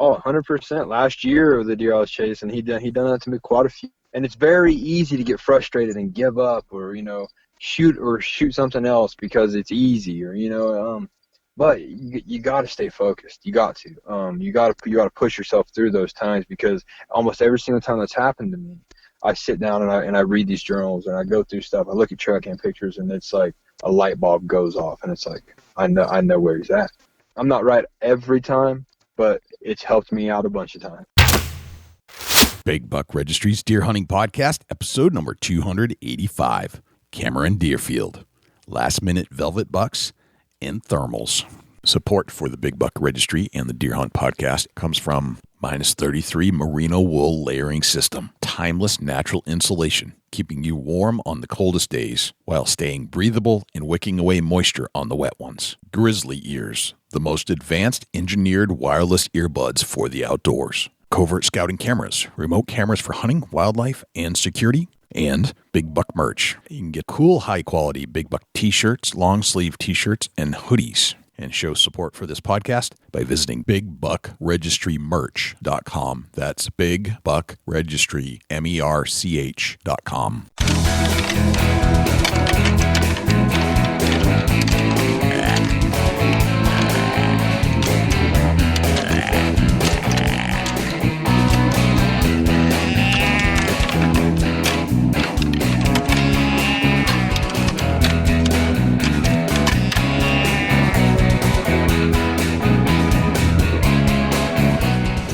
Oh, 100%. Last year, the deer I was chasing, he done that to me quite a few. And it's very easy to get frustrated and give up, or shoot something else because it's easy, or but you got to stay focused. You got to. You got to push yourself through those times, because almost every single time that's happened to me, I sit down and I read these journals and I go through stuff. I look at trail cam pictures, and it's like a light bulb goes off, and it's like I know where he's at. I'm not right every time, but it's helped me out a bunch of times. Big Buck Registry's Deer Hunting Podcast, episode number 285. Cameran Derefield. Last minute velvet bucks and thermals. Support for the Big Buck Registry and the Deer Hunt Podcast comes from -33 Merino Wool Layering System. Timeless natural insulation, keeping you warm on the coldest days while staying breathable and wicking away moisture on the wet ones. Grizzly Ears, the most advanced engineered wireless earbuds for the outdoors. Covert Scouting Cameras, remote cameras for hunting, wildlife, and security. And Big Buck merch. You can get cool, high-quality Big Buck t-shirts, long-sleeve t-shirts, and hoodies. And show support for this podcast by visiting BigBuckRegistryMerch.com. That's BigBuckRegistry, MERCH.com.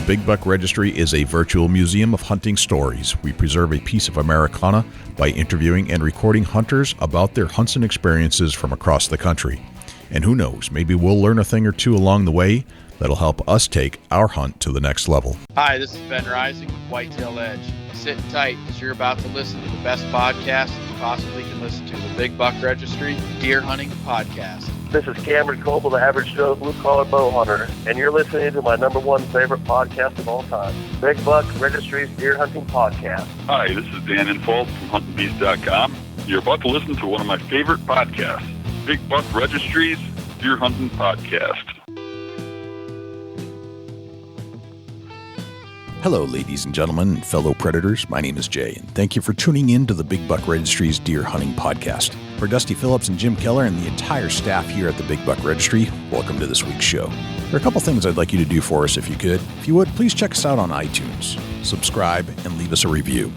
Big Buck Registry is a virtual museum of hunting stories. We preserve a piece of Americana by interviewing and recording hunters about their hunts and experiences from across the country. And who knows, maybe we'll learn a thing or two along the way that'll help us take our hunt to the next level. Hi, this is Ben Rising with Whitetail Edge. Sit tight as you're about to listen to the best podcast you possibly can listen to, the Big Buck Registry Deer Hunting Podcast. This is Cameron Coble, the average Joe blue-collar bow hunter, and you're listening to my number one favorite podcast of all time, Big Buck Registry's Deer Hunting Podcast. Hi, this is Dan Infold from HuntingBeast.com. You're about to listen to one of my favorite podcasts, Big Buck Registry's Deer Hunting Podcast. Hello, ladies and gentlemen, and fellow predators. My name is Jay, and thank you for tuning in to the Big Buck Registry's Deer Hunting Podcast. For Dusty Phillips and Jim Keller and the entire staff here at the Big Buck Registry, welcome to this week's show. There are a couple things I'd like you to do for us if you could. If you would, please check us out on iTunes, subscribe, and leave us a review.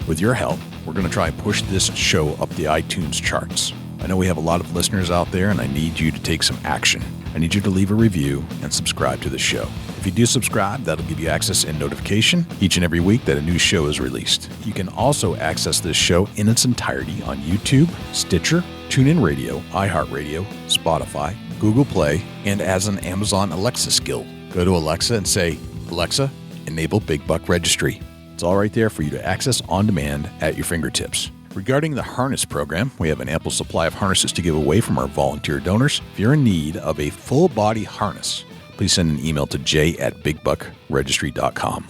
With your help, we're going to try and push this show up the iTunes charts. I know we have a lot of listeners out there, and I need you to take some action. I need you to leave a review and subscribe to the show. If you do subscribe, that'll give you access and notification each and every week that a new show is released. You can also access this show in its entirety on YouTube, Stitcher, TuneIn Radio, iHeartRadio, Spotify, Google Play, and as an Amazon Alexa skill. Go to Alexa and say, Alexa, enable Big Buck Registry. It's all right there for you to access on demand at your fingertips. Regarding the harness program, we have an ample supply of harnesses to give away from our volunteer donors. If you're in need of a full-body harness, please send an email to jay@bigbuckregistry.com.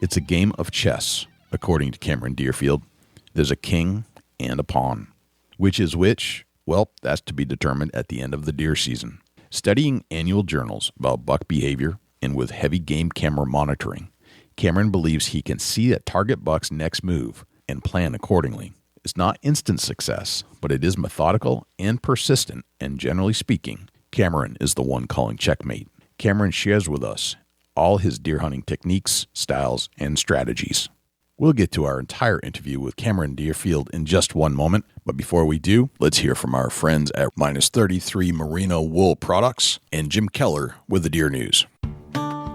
It's a game of chess, according to Cameran Derefield. There's a king and a pawn. Which is which? Well, that's to be determined at the end of the deer season. Studying annual journals about buck behavior and with heavy game camera monitoring, Cameran believes he can see a target buck's next move and plan accordingly. It's not instant success, but it is methodical and persistent, and generally speaking, Cameran is the one calling checkmate. Cameran shares with us all his deer hunting techniques, styles, and strategies. We'll get to our entire interview with Cameran Derefield in just one moment, but before we do, let's hear from our friends at -33 Merino Wool Products and Jim Keller with the Deer News.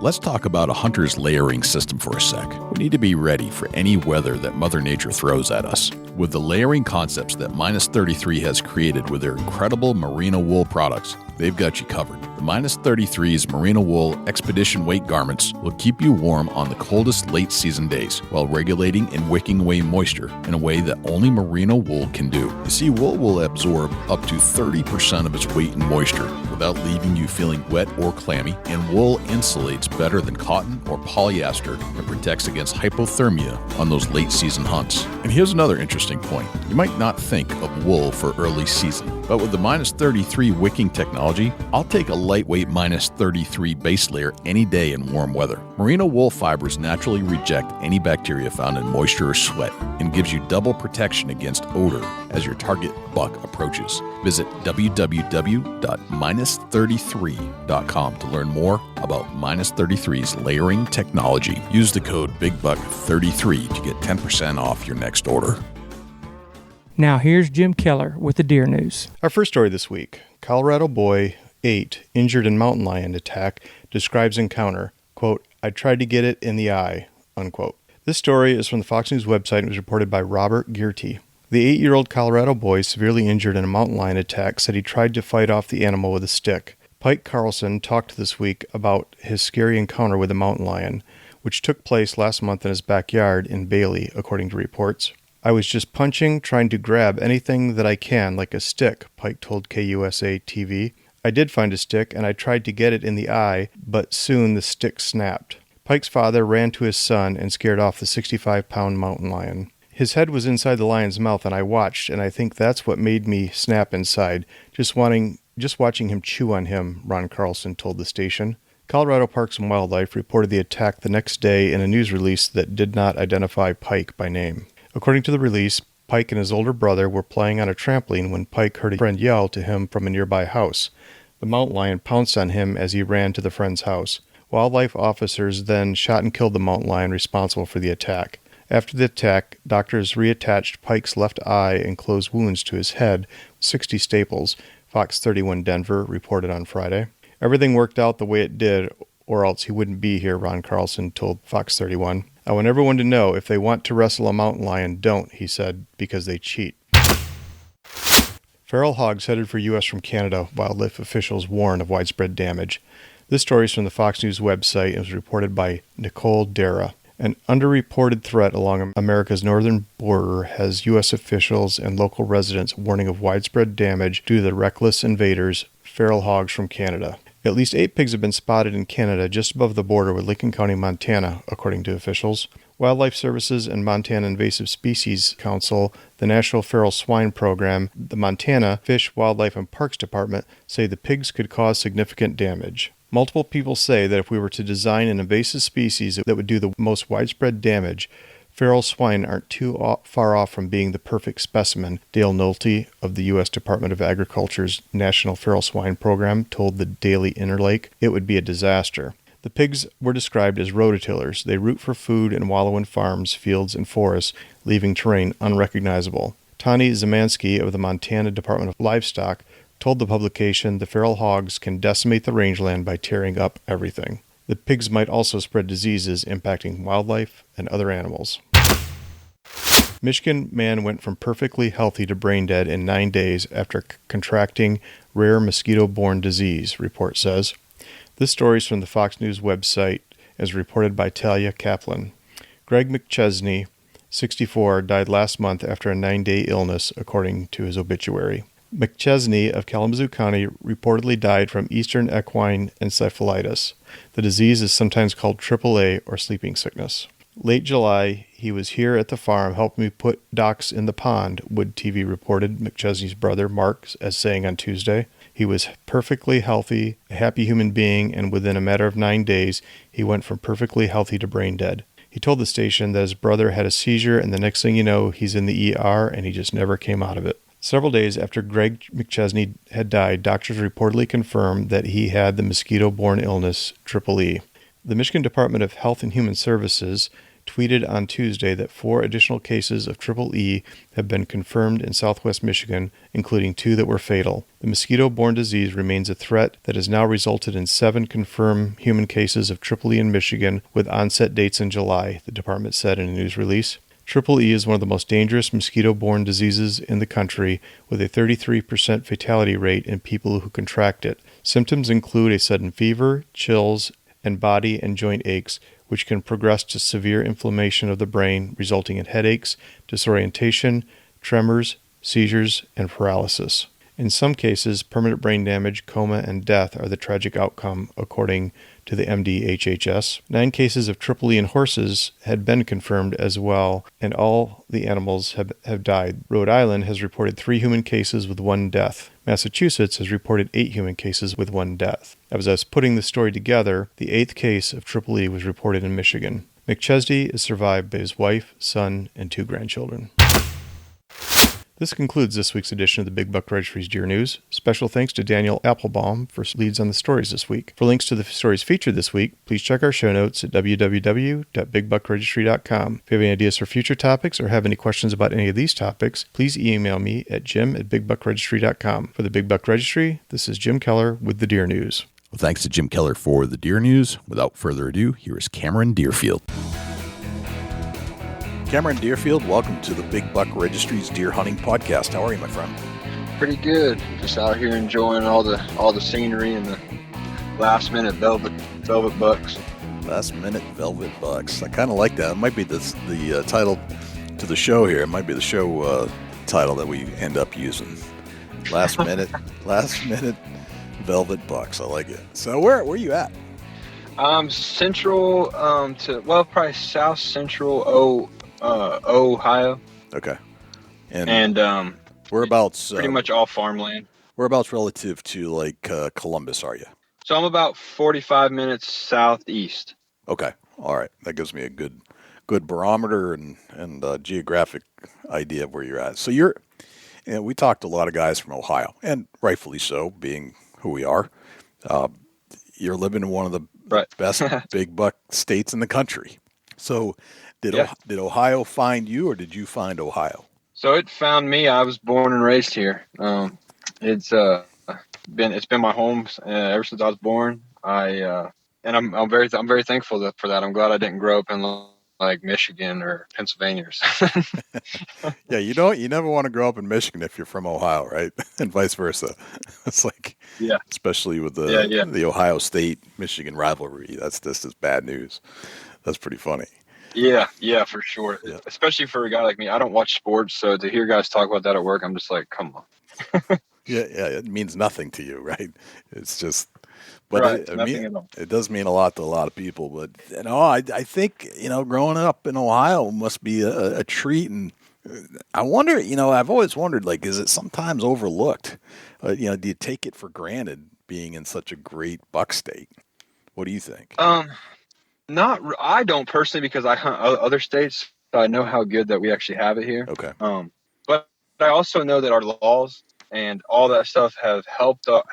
Let's talk about a hunter's layering system for a sec. We need to be ready for any weather that Mother Nature throws at us. With the layering concepts that -33 has created with their incredible merino wool products, they've got you covered. The -33's merino wool expedition weight garments will keep you warm on the coldest late season days while regulating and wicking away moisture in a way that only merino wool can do. You see, wool will absorb up to 30% of its weight in moisture without leaving you feeling wet or clammy, and wool insulates better than cotton or polyester and protects against hypothermia on those late season hunts. And here's another interesting point. You might not think of wool for early season, but with the minus 33 wicking technology, I'll take a lightweight minus 33 base layer any day in warm weather. Merino wool fibers naturally reject any bacteria found in moisture or sweat and gives you double protection against odor as your target buck approaches. Visit www.minus33.com to learn more about Minus 33's layering technology. Use the code BIGBUCK33 to get 10% off your next order. Now here's Jim Keller with the Deer News. Our first story this week, Colorado boy 8 injured in mountain lion attack describes encounter, quote, "I tried to get it in the eye," unquote. This story is from the Fox News website and was reported by Robert Gearty. The 8-year-old Colorado boy severely injured in a mountain lion attack said he tried to fight off the animal with a stick. Pike Carlson talked this week about his scary encounter with a mountain lion, which took place last month in his backyard in Bailey, according to reports. "I was just punching, trying to grab anything that I can, like a stick," Pike told KUSA-TV. "I did find a stick, and I tried to get it in the eye, but soon the stick snapped." Pike's father ran to his son and scared off the 65-pound mountain lion. "His head was inside the lion's mouth, and I watched, and I think that's what made me snap inside, just watching him chew on him," Ron Carlson told the station. Colorado Parks and Wildlife reported the attack the next day in a news release that did not identify Pike by name. According to the release, Pike and his older brother were playing on a trampoline when Pike heard a friend yell to him from a nearby house. The mountain lion pounced on him as he ran to the friend's house. Wildlife officers then shot and killed the mountain lion responsible for the attack. After the attack, doctors reattached Pike's left eye and closed wounds to his head with 60 staples, Fox 31 Denver reported on Friday. "Everything worked out the way it did, or else he wouldn't be here," Ron Carlson told Fox 31. "I want everyone to know if they want to wrestle a mountain lion, don't," he said, "because they cheat." Feral hogs headed for U.S. from Canada, wildlife officials warn of widespread damage. This story is from the Fox News website and was reported by Nicole Dara. An underreported threat along America's northern border has U.S. officials and local residents warning of widespread damage due to the reckless invaders, feral hogs from Canada. At least 8 pigs have been spotted in Canada just above the border with Lincoln County, Montana, according to officials. Wildlife Services and Montana Invasive Species Council, the National Feral Swine Program, the Montana Fish, Wildlife, and Parks Department say the pigs could cause significant damage. Multiple people say that if we were to design an invasive species that would do the most widespread damage, feral swine aren't too far off from being the perfect specimen, Dale Nolte of the U.S. Department of Agriculture's National Feral Swine Program told the Daily Interlake. It would be a disaster. The pigs were described as rototillers. They root for food and wallow in farms, fields, and forests, leaving terrain unrecognizable. Tani Zamansky of the Montana Department of Livestock told the publication the feral hogs can decimate the rangeland by tearing up everything. The pigs might also spread diseases impacting wildlife and other animals. Michigan man went from perfectly healthy to brain dead in 9 days after contracting rare mosquito-borne disease, report says. This story is from the Fox News website as reported by Talia Kaplan. Greg McChesney, 64, died last month after a 9-day illness, according to his obituary. McChesney of Kalamazoo County reportedly died from Eastern equine encephalitis. The disease is sometimes called AAA or sleeping sickness. Late July, he was here at the farm helping me put docks in the pond, Wood TV reported McChesney's brother Mark as saying on Tuesday. He was perfectly healthy, a happy human being, and within a matter of 9 days, he went from perfectly healthy to brain dead. He told the station that his brother had a seizure, and the next thing you know, he's in the ER, and he just never came out of it. Several days after Greg McChesney had died, doctors reportedly confirmed that he had the mosquito-borne illness EEE. The Michigan Department of Health and Human Services tweeted on Tuesday that 4 additional cases of EEE have been confirmed in southwest Michigan, including 2 that were fatal. The mosquito-borne disease remains a threat that has now resulted in 7 confirmed human cases of EEE in Michigan, with onset dates in July, the department said in a news release. EEE is one of the most dangerous mosquito-borne diseases in the country, with a 33% fatality rate in people who contract it. Symptoms include a sudden fever, chills, and body and joint aches, which can progress to severe inflammation of the brain, resulting in headaches, disorientation, tremors, seizures, and paralysis. In some cases, permanent brain damage, coma, and death are the tragic outcome, according to the MDHHS. 9 cases of triple E in horses had been confirmed as well, and all the animals have died. Rhode Island has reported 3 human cases with 1 death. Massachusetts has reported 8 human cases with 1 death. As I was putting the story together, the 8th case of triple E was reported in Michigan. McChesney is survived by his wife, son, and 2 grandchildren. This concludes this week's edition of the Big Buck Registry's Deer News. Special thanks to Daniel Applebaum for leads on the stories this week. For links to the stories featured this week, please check our show notes at www.bigbuckregistry.com. If you have any ideas for future topics or have any questions about any of these topics, please email me at jim@bigbuckregistry.com. For the Big Buck Registry, this is Jim Keller with the Deer News. Well, thanks to Jim Keller for the Deer News. Without further ado, here is Cameran Derefield. Cameran Derefield, welcome to the Big Buck Registry's Deer Hunting Podcast. How are you, my friend? Pretty good. Just out here enjoying all the scenery and the last minute velvet bucks. Last minute velvet bucks. I kind of like that. It might be the title to the show here. It might be the show title that we end up using. Last minute velvet bucks. I like it. So where are you at? Central probably south central Ohio. Okay. And whereabouts? Pretty much all farmland. Whereabouts relative to like Columbus are you? So I'm about 45 minutes southeast. Okay. All right. That gives me a good barometer and geographic idea of where you're at. So we talked to a lot of guys from Ohio, and rightfully so, being who we are. You're living in one of the best big buck states in the country. So did Ohio find you, or did you find Ohio? So it found me. I was born and raised here. It's been my home ever since I was born. I'm very thankful for that. I'm glad I didn't grow up in like Michigan or Pennsylvania or something. Yeah, you never want to grow up in Michigan if you're from Ohio, right? And vice versa. It's like, yeah, especially with the Ohio State Michigan rivalry. That's just as bad news. That's pretty funny. Yeah, for sure. Yeah. Especially for a guy like me. I don't watch sports, so to hear guys talk about that at work, I'm just like, come on. Yeah, it means nothing to you, right? It's just, but right, it does mean a lot to a lot of people. But I think growing up in Ohio must be a treat, and I wonder, I've always wondered, like, is it sometimes overlooked? Do you take it for granted being in such a great buck state? What do you think? I don't personally, because I hunt other states, so I know how good that we actually have it here. Okay. But I also know that our laws and all that stuff has helped our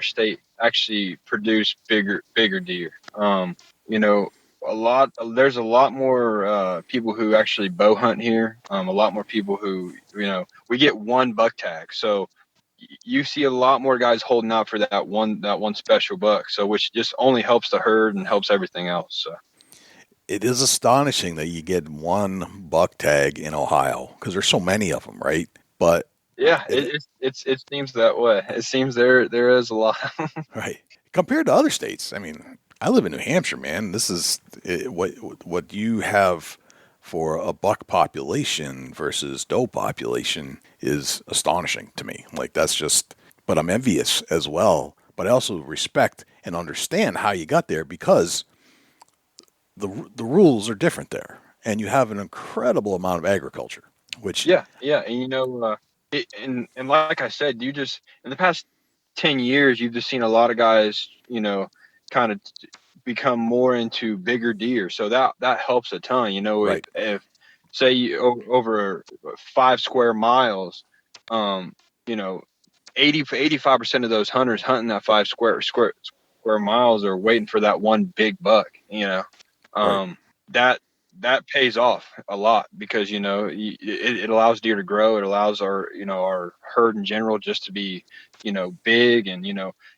state actually produce bigger deer. There's a lot more people who actually bow hunt here. A lot more people who, we get 1 buck tag. So you see a lot more guys holding out for that one special buck. So which just only helps the herd and helps everything else. So it is astonishing that you get 1 buck tag in Ohio because there's so many of them, right? But yeah, it seems that way. It seems there is a lot. Right. Compared to other states, I mean, I live in New Hampshire, man. This is what you have for a buck population versus doe population is astonishing to me. Like, that's just, but I'm envious as well. But I also respect and understand how you got there because the rules are different there, and you have an incredible amount of agriculture. Which and and like I said, you just in the past 10 years, you've just seen a lot of guys, kind of become more into bigger deer. So that helps a ton, right. if say you over 5 square miles, 85% of those hunters hunting that 5 square miles are waiting for that one big buck, Right. That pays off a lot because, it allows deer to grow. It allows our herd in general just to be, big and,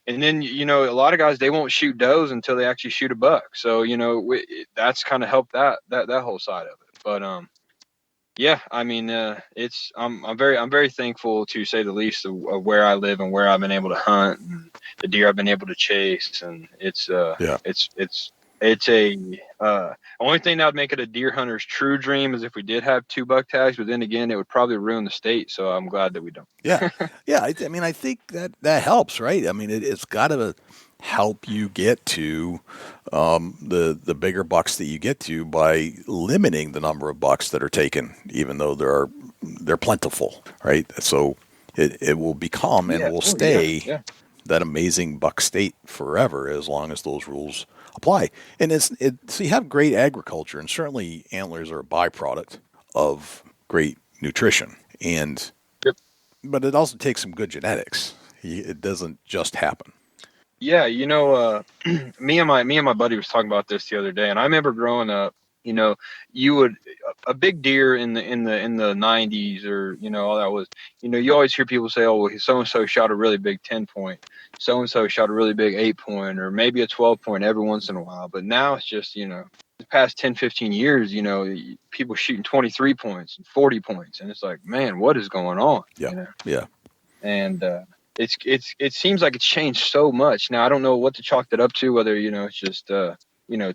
and then, a lot of guys, they won't shoot does until they actually shoot a buck. So, that's kind of helped that whole side of it. But, yeah, I mean, I'm very thankful, to say the least, of where I live and where I've been able to hunt and the deer I've been able to chase. And it's It's only thing that would make it a deer hunter's true dream is if we did have 2 buck tags, but then again, it would probably ruin the state. So I'm glad that we don't. Yeah. Yeah. I mean, I think that helps, right? I mean, it's got to help you get to the bigger bucks that you get to by limiting the number of bucks that are taken, even though they're plentiful, right? So it will become and will stay that amazing buck state forever as long as those rules apply. And so you have great agriculture, and certainly antlers are a byproduct of great nutrition. And but it also takes some good genetics. It doesn't just happen. Yeah, me and my buddy was talking about this the other day, and I remember growing up. You would a big deer in the 90s, or all that was. You always hear people say, "Oh, well, so and so shot a really big 10-point, so and so shot a really big 8-point, or maybe a 12-point every once in a while." But now it's just the past 10, 15 years, people shooting 23 points and 40 points, and it's like, man, what is going on? Yeah. And it seems like it's changed so much. Now I don't know what to chalk that up to, whether it's just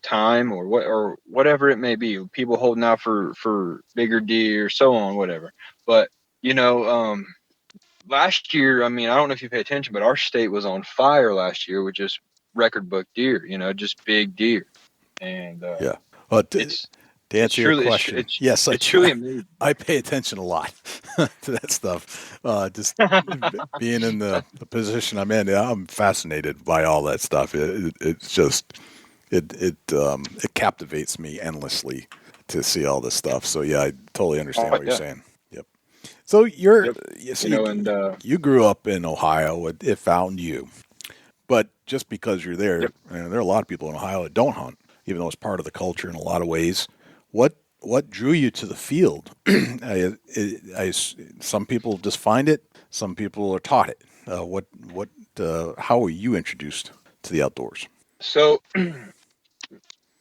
time or whatever it may be. People holding out for bigger deer, so on, whatever. But last year, I mean, I don't know if you pay attention, but our state was on fire last year with just record book deer. Just big deer. And yeah, well, to answer your question, yes, it's truly amazing. I pay attention a lot to that stuff. Just being in the position I'm in, I'm fascinated by all that stuff. It's just it captivates me endlessly to see all this stuff. So yeah, I totally understand what you're saying. Yep. So you grew up in Ohio. It found you, but just because you're there, and there are a lot of people in Ohio that don't hunt, even though it's part of the culture in a lot of ways. What drew you to the field? Some people just find it. Some people are taught it. How were you introduced to the outdoors? So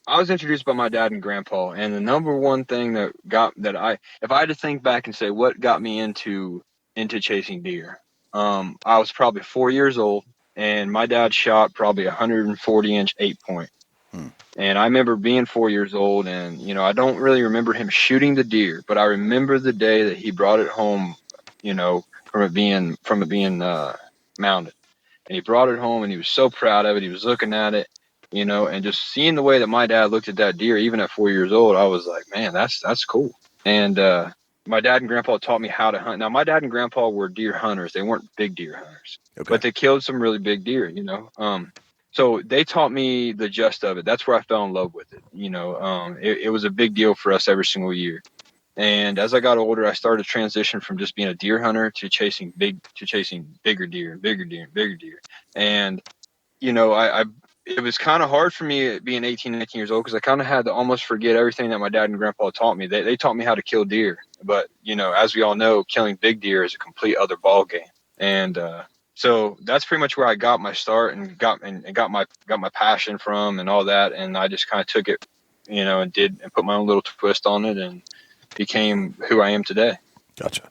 I was introduced by my dad and grandpa, and the number one thing if I had to think back and say what got me into chasing deer, I was probably 4 years old, and my dad shot probably 140-inch 8-point. And I remember being 4 years old, and I don't really remember him shooting the deer, but I remember the day that he brought it home, from it being mounted, and he brought it home, and he was so proud of it. He was looking at it, and just seeing the way that my dad looked at that deer, even at 4 years old, I was like, man, that's cool. And my dad and grandpa taught me how to hunt. Now, my dad and grandpa were deer hunters; they weren't big deer hunters, but they killed some really big deer, So they taught me the gist of it. That's where I fell in love with it. It was a big deal for us every single year. And as I got older, I started to transition from just being a deer hunter to chasing bigger deer and bigger deer and bigger deer. And, it was kind of hard for me being 18, 19 years old, because I kind of had to almost forget everything that my dad and grandpa taught me. They taught me how to kill deer. But, as we all know, killing big deer is a complete other ball game. And, so that's pretty much where I got my start and got my passion from and all that. And I just kind of took it, and put my own little twist on it and became who I am today. Gotcha.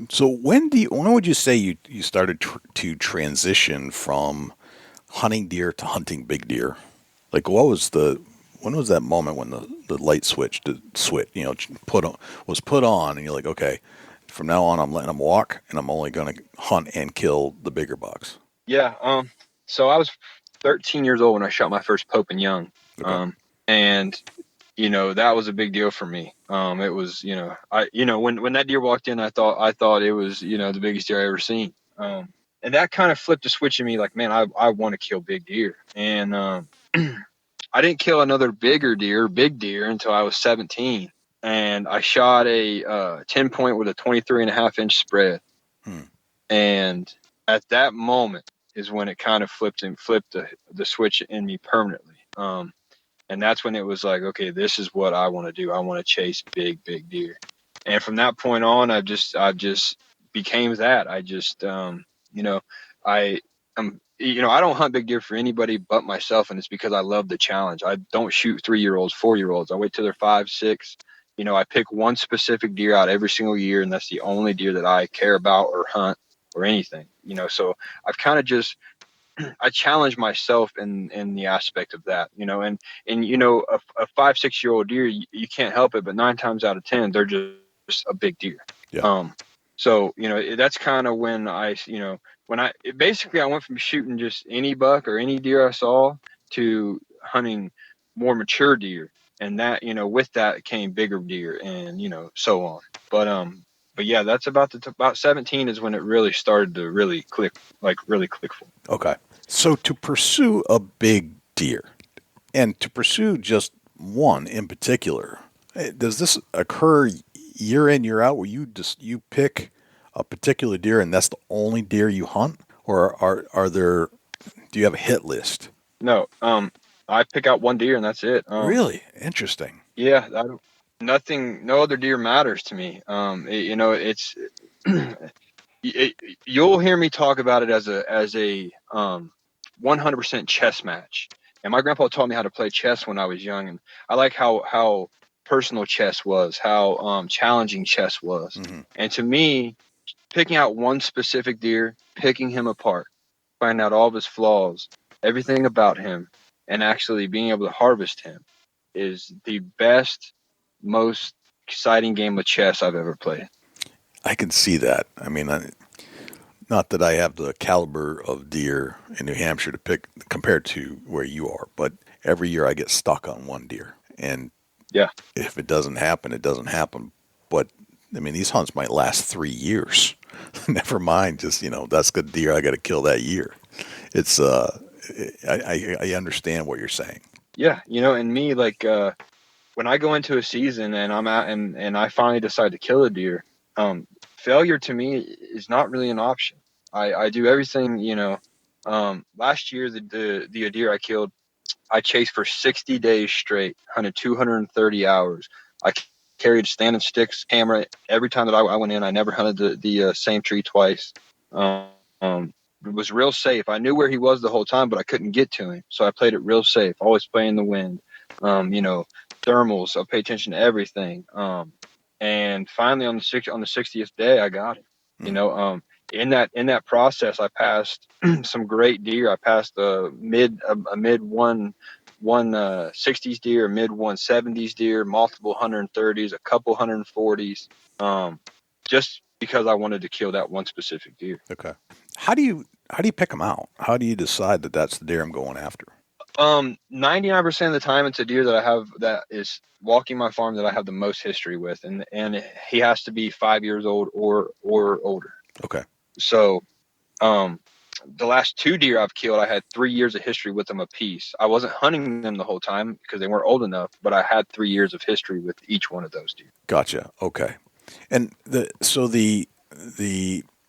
So when would you say you started to transition from hunting deer to hunting big deer? Like when was that moment when the light switch was put on and you're like, okay, from now on, I'm letting them walk, and I'm only going to hunt and kill the bigger bucks? Yeah. So I was 13 years old when I shot my first Pope and Young. Okay. And that was a big deal for me. It was, when that deer walked in, I thought it was, the biggest deer I ever seen. And that kind of flipped a switch in me, like, man, I want to kill big deer. And I didn't kill another big deer until I was 17. And I shot a 10-point with a 23.5-inch spread. And at that moment is when it kind of flipped the switch in me permanently. And that's when it was like, okay, this is what I want to do. I want to chase big deer. And from that point on, I just became that. I just, I don't hunt big deer for anybody but myself. And it's because I love the challenge. I don't shoot 3-year-olds, 4-year-olds. I wait till they're 5, 6. I pick one specific deer out every single year, and that's the only deer that I care about or hunt or anything. So I've kind of just I challenge myself in the aspect of that, you know, and you know, a 5-6 year old deer, you can't help it, but 9 times out of 10, they're just a big deer. Yeah. So, you know, that's kind of when basically I went from shooting just any buck or any deer I saw to hunting more mature deer. And that, you know, with that came bigger deer and, you know, so on. But yeah, that's about 17 is when it really started to really click for me. Okay. So to pursue a big deer and to pursue just one in particular, does this occur year in, year out where you pick a particular deer and that's the only deer you hunt? Or do you have a hit list? No, I pick out one deer and that's it. Really? Interesting. Yeah, no other deer matters to me. You know, it's you'll hear me talk about it as a 100% chess match. And my grandpa taught me how to play chess when I was young, and I like how personal chess was, how challenging chess was. Mm-hmm. And to me, picking out one specific deer, picking him apart, finding out all of his flaws, everything about him, and actually being able to harvest him is the best, most exciting game of chess I've ever played. I can see that. I mean, not that I have the caliber of deer in New Hampshire to pick compared to where you are, but every year I get stuck on one deer. And yeah, if it doesn't happen, it doesn't happen. But I mean, these hunts might last 3 years. Never mind, just, you know, that's good deer. I got to kill that year. It's I understand what you're saying. Yeah, you know, and me, like when I go into a season and I'm out and I finally decide to kill a deer, failure to me is not really an option. I do everything, you know. Last year, the deer I killed, I chased for 60 days straight, hunted 230 hours. I carried stand and sticks camera every time that I went in. I never hunted the same tree twice. It was real safe. I knew where he was the whole time, but I couldn't get to him. So I played it real safe, always playing the wind. You know, thermals. I pay attention to everything. And finally on the 60th day, I got him. You know, in that process, I passed some great deer. I passed a mid 160s deer, a mid 170s deer, multiple 130s, a couple 140s. Just because I wanted to kill that one specific deer. Okay. How do you pick them out? How do you decide that that's the deer I'm going after? 99% of the time it's a deer that I have that is walking my farm that I have the most history with, and he has to be 5 years old or older. Okay. So, the last 2 deer I've killed, I had 3 years of history with them apiece. I wasn't hunting them the whole time because they weren't old enough, but I had 3 years of history with each one of those deer. Gotcha. Okay. And the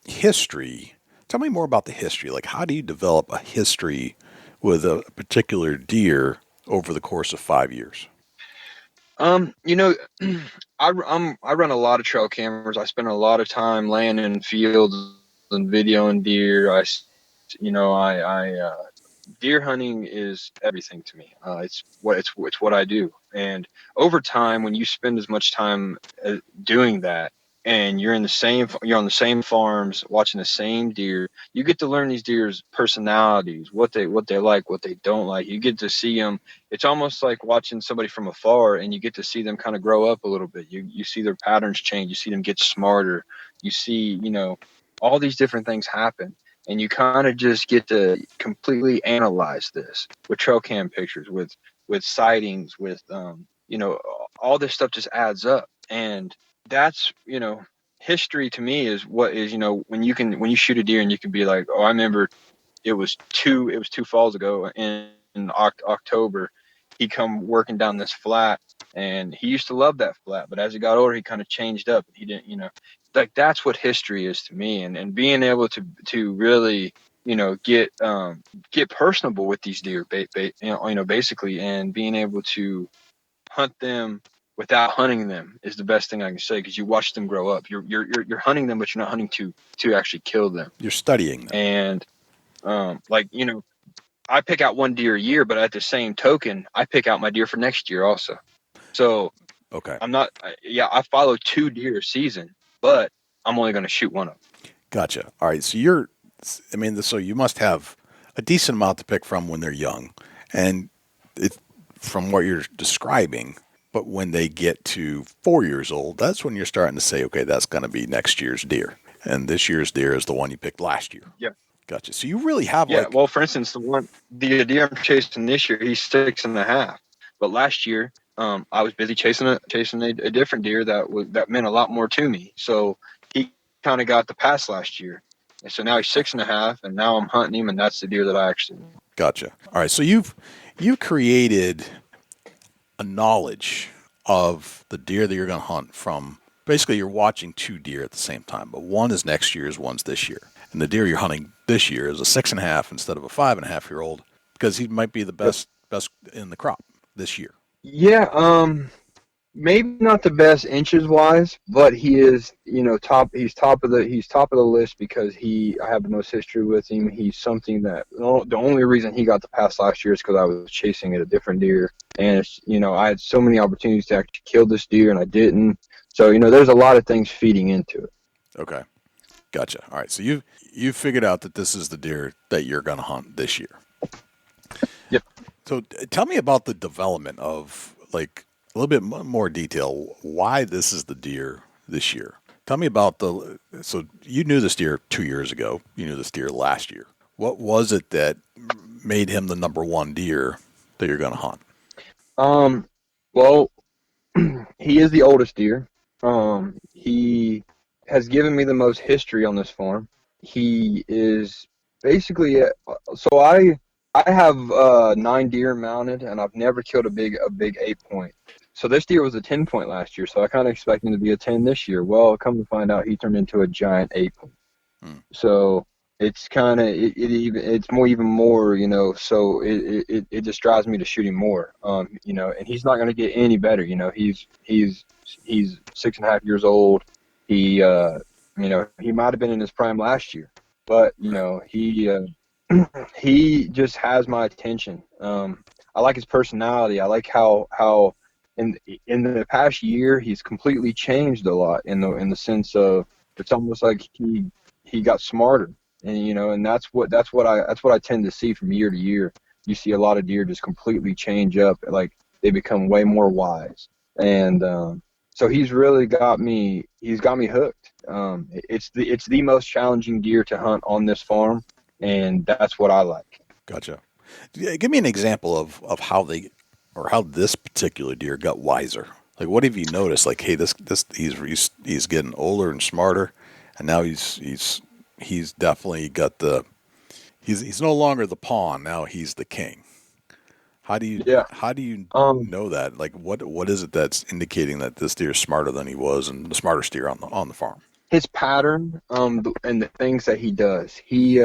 history, tell me more about the history. Like, how do you develop a history with a particular deer over the course of 5 years? You know, I run a lot of trail cameras. I spend a lot of time laying in fields and videoing deer. Deer hunting is everything to me. It's what I do. And over time, when you spend as much time doing that, and you're on the same farms, watching the same deer, you get to learn these deer's personalities, what they like, what they don't like. You get to see them. It's almost like watching somebody from afar, and you get to see them kind of grow up a little bit. You see their patterns change. You see them get smarter. You see, you know, all these different things happen. And you kind of just get to completely analyze this with trail cam pictures, with sightings, with, you know, all this stuff just adds up. And that's, you know, history to me is what is, you know, when you shoot a deer and you can be like, oh, I remember it was two falls ago in October, he come working down this flat and he used to love that flat, but as he got older, he kind of changed up. He didn't, you know, like that's what history is to me. And being able to really, you know, get personable with these deer, basically, and being able to hunt them without hunting them is the best thing I can say, because you watch them grow up. You're hunting them, but you're not hunting to actually kill them. You're studying them. And like, you know, I pick out one deer a year, but at the same token, I pick out my deer for next year also. So okay, I follow 2 deer a season, but I'm only going to shoot one of them. Gotcha. All right. So so you must have a decent amount to pick from when they're young, and it, from what you're describing. But when they get to 4 years old, that's when you're starting to say, okay, that's going to be next year's deer, and this year's deer is the one you picked last year. Yeah. Gotcha. So you really have Well, for instance, the deer I'm chasing this year, he's 6.5. But last year, I was busy chasing a different deer that meant a lot more to me. So he kind of got the pass last year, and so now he's 6.5, and now I'm hunting him, and that's the deer that I actually. Gotcha. All right. So you've created a knowledge of the deer that you're going to hunt from. Basically, you're watching two deer at the same time, but one is next year's, one's this year. And the deer you're hunting this year is a 6.5 instead of a 5.5-year-old, because he might be the best in the crop this year. Yeah, maybe not the best inches wise, but he is, top. He's top of the list because I have the most history with him. He's something that the only reason he got the pass last year is because I was chasing a different deer, and I had so many opportunities to actually kill this deer and I didn't. So there's a lot of things feeding into it. Okay, gotcha. All right, so you've figured out that this is the deer that you're going to hunt this year. Yep. So tell me about the development of, like, a little bit more detail, why this is the deer this year. Tell me about so you knew this deer 2 years ago. You knew this deer last year. What was it that made him the number one deer that you're going to hunt? Well, he is the oldest deer. He has given me the most history on this farm. He is basically, so I have 9 deer mounted, and I've never killed a big 8-point. So this deer was a 10-point last year, so I kind of expect him to be a 10 this year. Well, come to find out, he turned into a giant 8-point. So it's kind of it's even more, So it just drives me to shoot him more, and he's not going to get any better. He's 6.5 years old. He he might have been in his prime last year, but he just has my attention. I like his personality. I like how in the past year he's completely changed a lot in the sense of it's almost like he got smarter, and and that's what I tend to see from year to year. You see a lot of deer just completely change up, like they become way more wise, and so he's really got me. He's got me hooked. It's the most challenging deer to hunt on this farm, and that's what I like. Gotcha. Give me an example of how this particular deer got wiser. Like, what have you noticed? Like, hey, this he's getting older and smarter, and now he's definitely got he's no longer the pawn. Now he's the king. How do you know that? Like, what is it that's indicating that this deer is smarter than he was and the smartest deer on the farm? His pattern, and the things that he does. He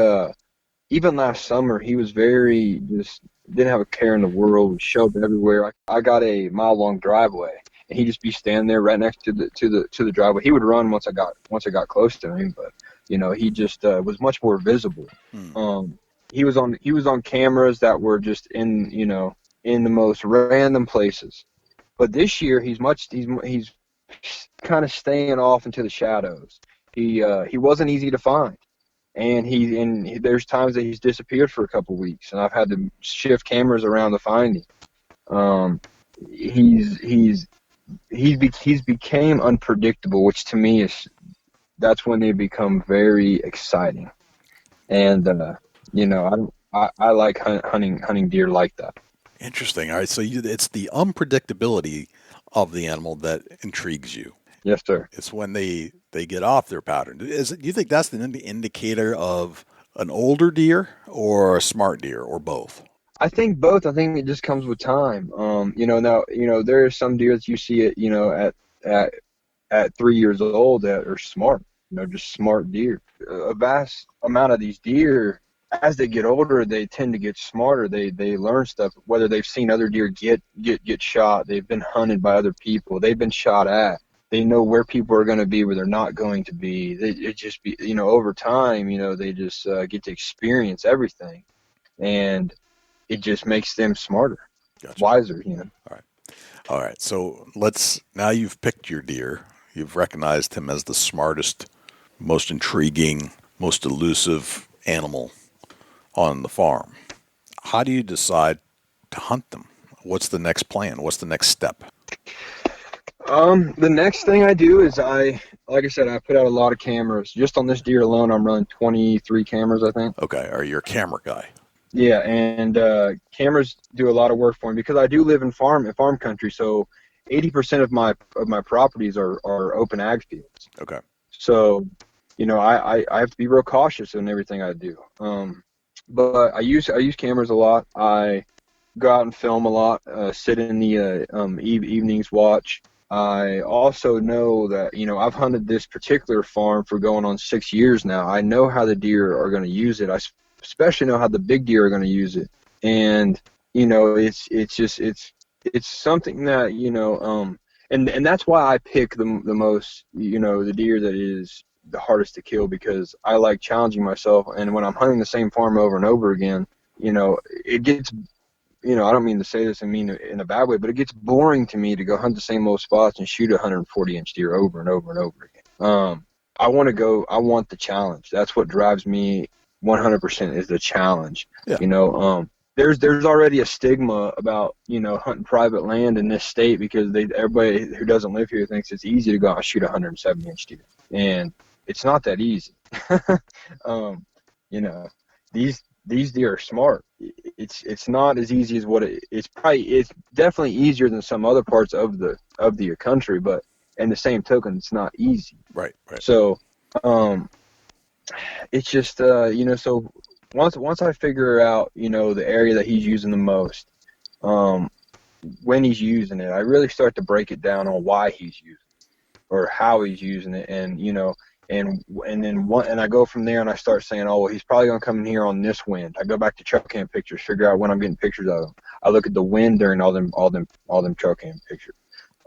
even last summer he was very just didn't have a care in the world. He showed everywhere. I got a mile-long driveway, and he'd just be standing there right next to the driveway. He would run once I got close to him, but he just was much more visible. He was on cameras that were just in the most random places. But this year he's kind of staying off into the shadows. He wasn't easy to find, and there's times that he's disappeared for a couple of weeks, and I've had to shift cameras around to find him. He's became unpredictable, which to me that's when they become very exciting, and I like hunting deer like that. Interesting. All right, so it's the unpredictability of the animal that intrigues you. Yes, sir. It's when they get off their pattern. Do you think that's the indicator of an older deer or a smart deer, or both? I think both. I think it just comes with time. Now there are some deer that you see it at 3 years old that are smart. Just smart deer. A vast amount of these deer, as they get older, they tend to get smarter. They learn stuff, whether they've seen other deer get shot, they've been hunted by other people, they've been shot at. They know where people are going to be, where they're not going to be. It just be, over time, they just get to experience everything, and it just makes them smarter, Gotcha. Wiser. All right. So now you've picked your deer. You've recognized him as the smartest, most intriguing, most elusive animal on the farm. How do you decide to hunt them? What's the next plan? What's the next step? The next thing I do is like I said, I put out a lot of cameras. Just on this deer alone, I'm running 23 cameras, I think. Okay, are you a camera guy? Yeah, and cameras do a lot of work for me because I do live in farm country. So 80% of my properties are open ag fields. Okay. So, I have to be real cautious in everything I do. But I use cameras a lot. I go out and film a lot. Sit in the evenings, watch. I also know that I've hunted this particular farm for going on 6 years now. I know how the deer are going to use it. I especially know how the big deer are going to use it. And it's something that and that's why I pick the most the deer that is the hardest to kill, because I like challenging myself. And when I'm hunting the same farm over and over again, it gets I don't mean to say this and mean in a bad way, but it gets boring to me to go hunt the same old spots and shoot a 140-inch deer over and over and over again. I want the challenge. That's what drives me 100% is the challenge. Yeah. There's already a stigma about, hunting private land in this state because everybody who doesn't live here thinks it's easy to go out and shoot a 170-inch deer. And it's not that easy. These deer are smart. It's not as easy as it's definitely easier than some other parts of the country, but in the same token, it's not easy. Right. So, it's just so once I figure out the area that he's using the most, when he's using it, I really start to break it down on why he's using it or how he's using it, and and I go from there and I start saying, oh, well, he's probably gonna come in here on this wind. I go back to trail cam pictures, figure out when I'm getting pictures of him. I look at the wind during all them trail cam pictures.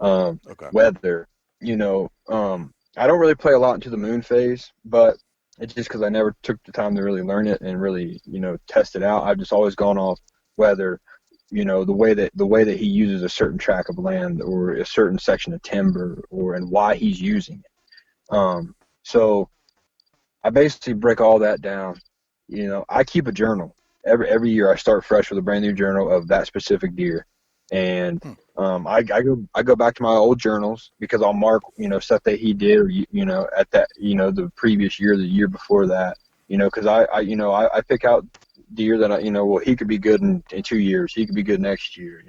Okay. Weather, I don't really play a lot into the moon phase, but it's just because I never took the time to really learn it and really, test it out. I've just always gone off weather, the way that he uses a certain tract of land or a certain section of timber and why he's using it. So I basically break all that down. I keep a journal. Every year I start fresh with a brand new journal of that specific deer. And I go back to my old journals because I'll mark, stuff that he did or, at that, the previous year, the year before that, because I pick out deer that he could be good in 2 years. He could be good next year,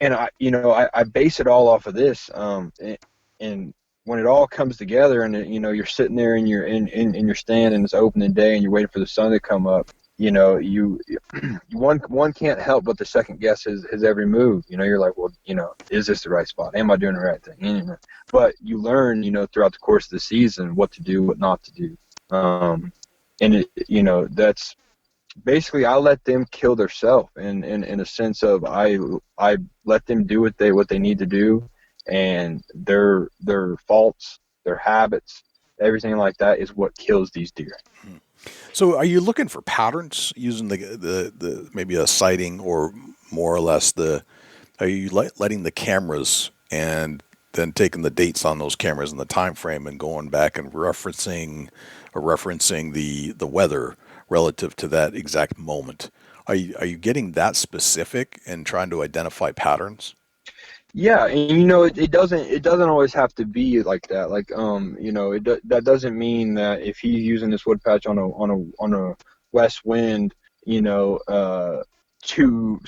and I base it all off of this. And when it all comes together and, you're sitting there in your stand and it's opening day and you're waiting for the sun to come up, one can't help but to second guess his every move. You're like, well, is this the right spot? Am I doing the right thing? But you learn, throughout the course of the season what to do, what not to do. And that's basically I let them kill themselves in a sense of I let them do what they need to do, and their faults, their habits, everything like that is what kills these deer. So are you looking for patterns using the maybe a sighting or more or less are you letting the cameras and then taking the dates on those cameras and the time frame and going back and referencing the weather relative to that exact moment? Are you getting that specific and trying to identify patterns? Yeah, and it doesn't always have to be like that. Like that doesn't mean that if he's using this wood patch on a west wind, 2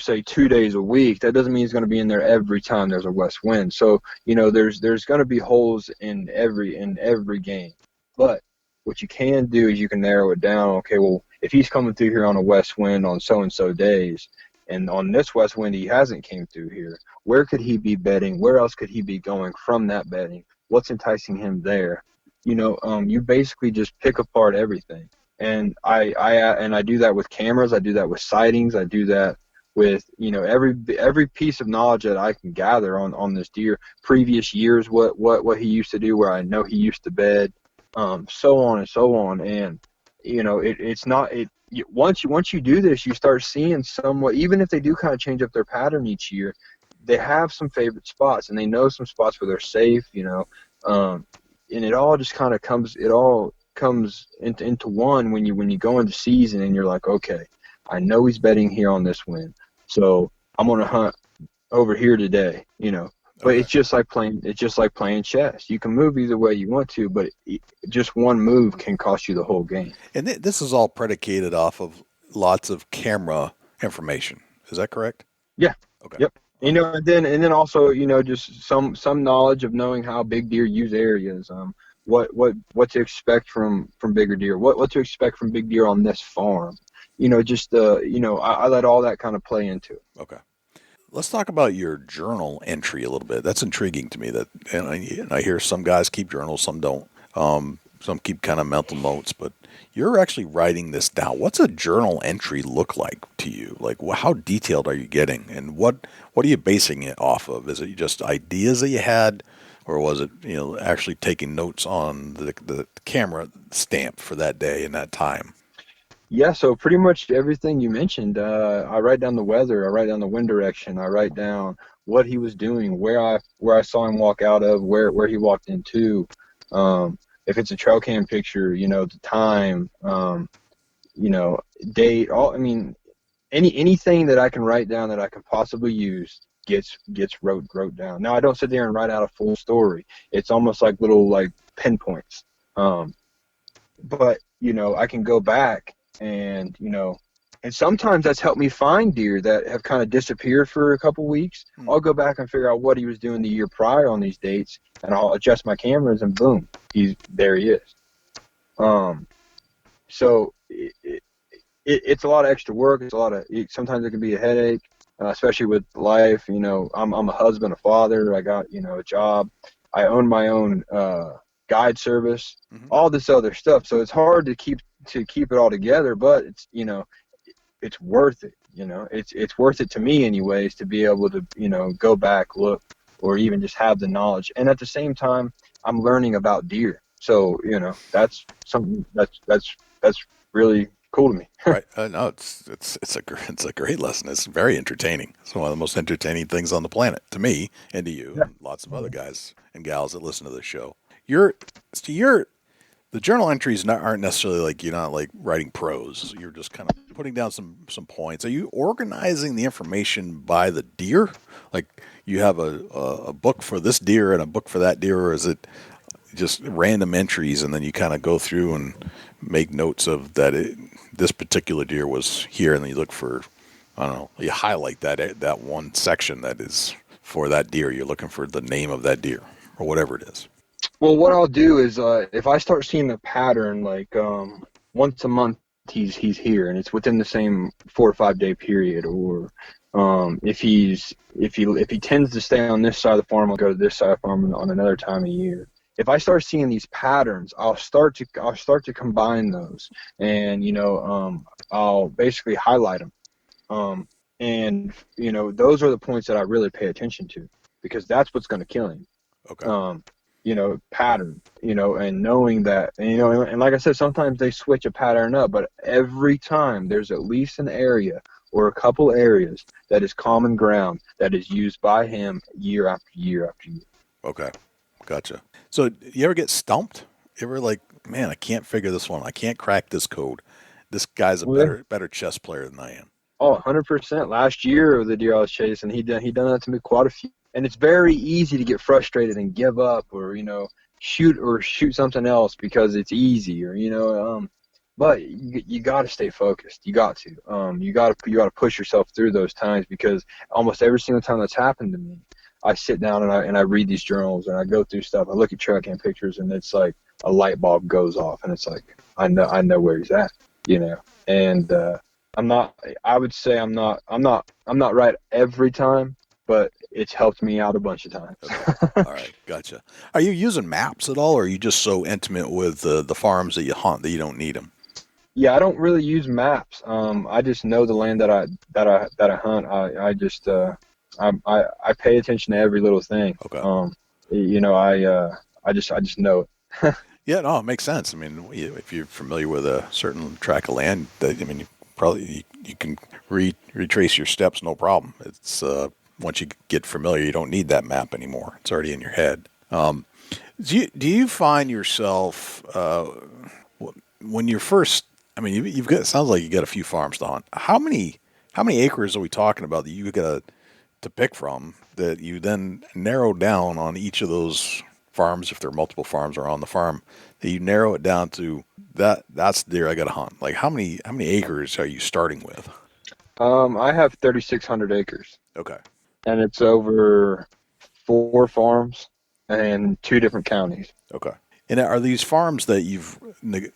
days a week, that doesn't mean he's going to be in there every time there's a west wind. So there's going to be holes in every game. But what you can do is you can narrow it down. Okay, well, if he's coming through here on a west wind on so and so days, and on this west wind he hasn't came through here, where could he be bedding? Where else could he be going from that bedding? What's enticing him there? You basically just pick apart everything. And I do that with cameras. I do that with sightings. I do that with every piece of knowledge that I can gather on this deer. Previous years, what he used to do, where I know he used to bed, so on and so on. And it's not it. Once you do this, you start seeing somewhat, even if they do kind of change up their pattern each year, they have some favorite spots, and they know some spots where they're safe, and it all just kind of comes comes into one when you go into season and you're like, okay, I know he's betting here on this win, so I'm gonna hunt over here today, But Okay. it's just like playing chess. You can move either way you want to, but just one move can cost you the whole game. And this is all predicated off of lots of camera information. Is that correct? Yeah. Okay. Yep. And then also, just some knowledge of knowing how big deer use areas. What to expect from bigger deer. What to expect from big deer on this farm. I let all that kind of play into it. Okay. Let's talk about your journal entry a little bit. That's intriguing to me. And I hear some guys keep journals, some don't. Some keep kind of mental notes, but you're actually writing this down. What's a journal entry look like to you? Like, how detailed are you getting, and what are you basing it off of? Is it just ideas that you had, or was it actually taking notes on the camera stamp for that day and that time? Yeah, so pretty much everything you mentioned. I write down the weather. I write down the wind direction. I write down what he was doing, where I saw him walk out of, where he walked into. If it's a trail cam picture, the time, date. Anything that I can write down that I can possibly use gets wrote down. Now I don't sit there and write out a full story. It's almost like little pinpoints. But I can go back. And sometimes that's helped me find deer that have kind of disappeared for a couple weeks. I'll go back and figure out what he was doing the year prior on these dates, and I'll adjust my cameras, and boom, there he is. So it's a lot of extra work. Sometimes it can be a headache, especially with life. I'm a husband, a father. I got a job. I own my own guide service, all this other stuff. So it's hard to keep it all together, but it's worth it. It's worth it to me anyways, to be able to go back, look, or even just have the knowledge. And at the same time, I'm learning about deer. So that's something that's really cool to me. Right. No, it's a great lesson. It's very entertaining. It's one of the most entertaining things on the planet to me and to you and lots of other guys and gals that listen to this show. The journal entries aren't necessarily like, you're not like writing prose. You're just kind of putting down some points. Are you organizing the information by the deer? Like you have a book for this deer and a book for that deer, or is it just random entries and then you kind of go through and make notes of that this particular deer was here, and then you look for, I don't know, you highlight that one section that is for that deer. You're looking for the name of that deer or whatever it is. Well, what I'll do is if I start seeing a pattern, like once a month he's here, and it's within the same 4 or 5 day period, or if he tends to stay on this side of the farm, I'll go to this side of the farm on another time of year. If I start seeing these patterns, I'll start to combine those, and I'll basically highlight them, and those are the points that I really pay attention to, because that's what's going to kill him. Okay. Pattern, and knowing that, and like I said, sometimes they switch a pattern up, but every time there's at least an area or a couple areas that is common ground that is used by him year after year after year. Okay. Gotcha. So you ever get stumped? You ever like, man, I can't figure this one. I can't crack this code. This guy's a better chess player than I am. Oh, 100%. Last year, the deer I was chasing, he done that to me quite a few. And it's very easy to get frustrated and give up, or shoot something else because it's easy, or but you got to stay focused. You got to. You got to push yourself through those times, because almost every single time that's happened to me, I sit down and I read these journals and I go through stuff. I look at trail cam pictures, and it's like a light bulb goes off, and it's like I know where he's at, And I would say I'm not right every time, but it's helped me out a bunch of times. Okay. All right, gotcha. Are you using maps at all, or are you just so intimate with the farms that you hunt that you don't need them? Yeah, I don't really use maps. I just know the land that I hunt. I just I pay attention to every little thing. Okay. I just know it. Yeah, no, it makes sense. I mean, if you're familiar with a certain tract of land, you can retrace your steps, no problem. It's once you get familiar, you don't need that map anymore. It's already in your head. Do you find yourself when you're first, I mean, you've got, it sounds like you got a few farms to hunt. How many acres are we talking about that you got to pick from that you then narrow down on each of those farms, if there are multiple farms or on the farm, that you narrow it down to that's the deer I got to hunt? Like how many acres are you starting with? I have 3,600 acres. Okay. And it's over 4 farms and 2 different counties. Okay. And are these farms that you've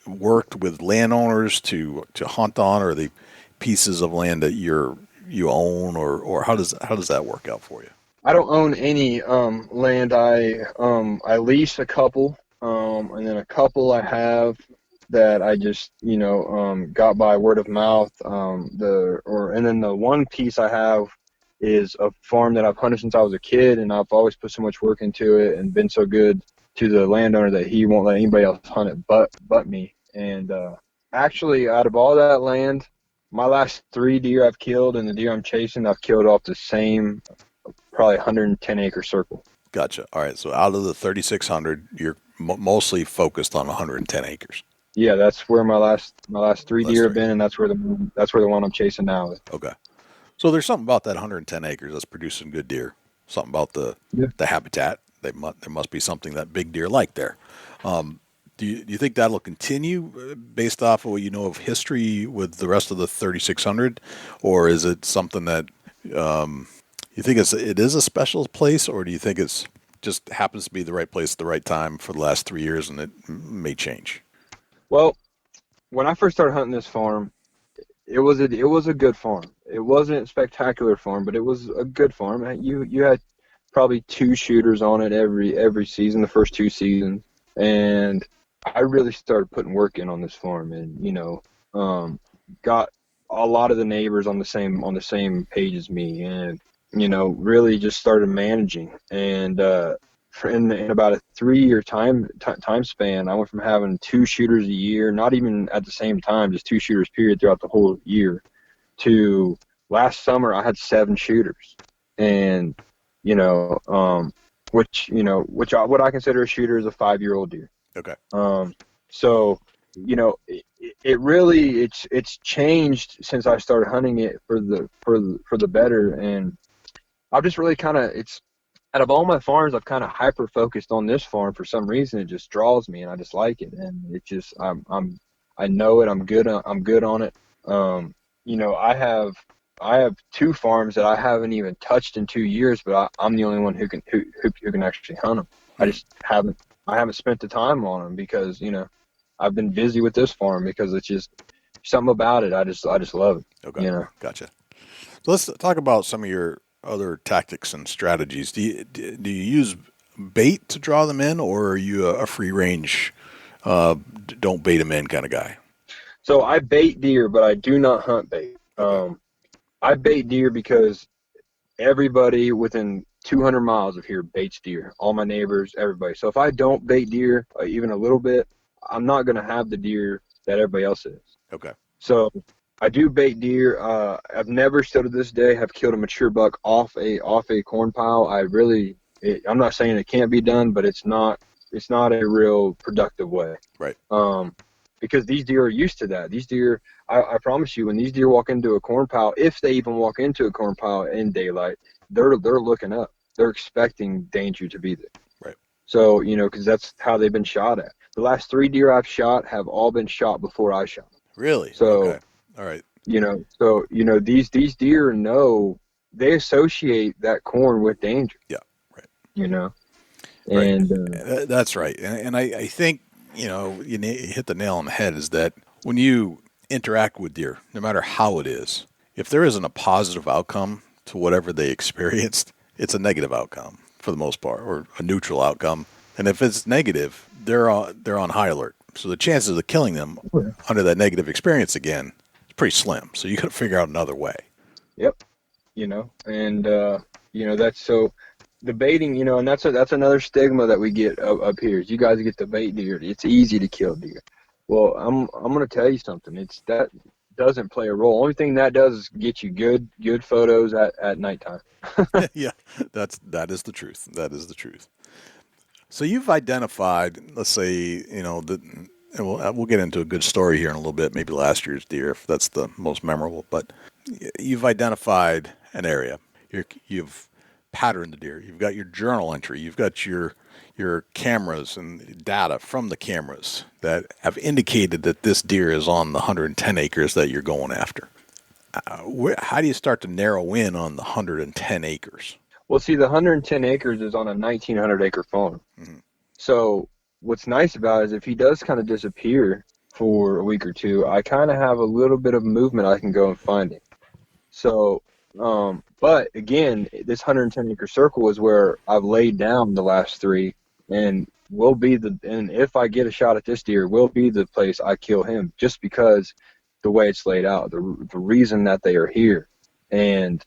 worked with landowners to hunt on, or are they pieces of land that you own, or how does that work out for you? I don't own any land. I lease a couple, and then a couple I have that I just got by word of mouth. And then the one piece I have is a farm that I've hunted since I was a kid, and I've always put so much work into it and been so good to the landowner that he won't let anybody else hunt it but me. And actually, out of all that land, my last 3 deer I've killed and the deer I'm chasing, I've killed off the same probably 110 acre circle. Gotcha. All right. So out of the 3,600, you're mostly focused on 110 acres. Yeah, that's where my last 3 deer have been, and that's where the one I'm chasing now is. Okay. So there's something about that 110 acres that's producing good deer. Something about the habitat. There must be something that big deer like there. Do you think that'll continue based off of what you know of history with the rest of the 3,600, or is it something that you think it is a special place, or do you think it's just happens to be the right place at the right time for the last 3 years and it may change? Well, when I first started hunting this farm, it was a good farm. It wasn't a spectacular farm, but it was a good farm. You had probably 2 shooters on it every season, the first 2 seasons, and I really started putting work in on this farm, and got a lot of the neighbors on the same page as me, and really just started managing. And in about a 3-year time span, I went from having 2 shooters a year, not even at the same time, just 2 shooters period throughout the whole year, to last summer I had 7 shooters. And what I consider a shooter is a 5-year-old deer. Okay. So it really it's changed since I started hunting it for the better, and I've just really out of all my farms, I've kind of hyper focused on this farm for some reason. It just draws me, and I just like it, and it just I know it. I'm good on it. I have 2 farms that I haven't even touched in 2 years, but I'm the only one who can actually hunt them. I just haven't spent the time on them because I've been busy with this farm because it's just something about it. I just love it. Okay. Gotcha. So let's talk about some of your other tactics and strategies. Do you use bait to draw them in, or are you a free range, don't bait them in kind of guy? So I bait deer, but I do not hunt bait. I bait deer because everybody within 200 miles of here baits deer. All my neighbors, everybody. So if I don't bait deer even a little bit, I'm not going to have the deer that everybody else is. Okay. So I do bait deer. I've never still to this day have killed a mature buck off a corn pile. I'm not saying it can't be done, but it's not a real productive way. Right. Because these deer are used to that. These deer, I promise you, when these deer walk into a corn pile, if they even walk into a corn pile in daylight, they're looking up. They're expecting danger to be there. Right. So, because that's how they've been shot at. The last 3 deer I've shot have all been shot before I shot them. Really? So, okay. All right. These deer know, they associate that corn with danger. Yeah. Right. Right. And that's right. And I think, you hit the nail on the head, is that when you interact with deer, no matter how it is, if there isn't a positive outcome to whatever they experienced, it's a negative outcome for the most part, or a neutral outcome. And if it's negative, they're on high alert. So the chances of killing them under that negative experience again is pretty slim. So you got to figure out another way. Yep. That's so. The baiting, and that's another stigma that we get up here. Is you guys get to bait deer. It's easy to kill deer. Well, I'm going to tell you something. That doesn't play a role. Only thing that does is get you good photos at nighttime. Yeah, that is the truth. That is the truth. So you've identified, let's say, and we'll get into a good story here in a little bit, maybe last year's deer, if that's the most memorable. But you've identified an area. You've patterned the deer. You've got your journal entry. You've got your cameras and data from the cameras that have indicated that this deer is on the 110 acres that you're going after. How do you start to narrow in on the 110 acres? Well, see, the 110 acres is on a 1,900 acre farm. Mm-hmm. So what's nice about it is if he does kind of disappear for a week or two, I kind of have a little bit of movement. I can go and find him. So, but again, this 110 acre circle is where I've laid down the last three, and if I get a shot at this deer, will be the place I kill him, just because the way it's laid out, the reason that they are here. And,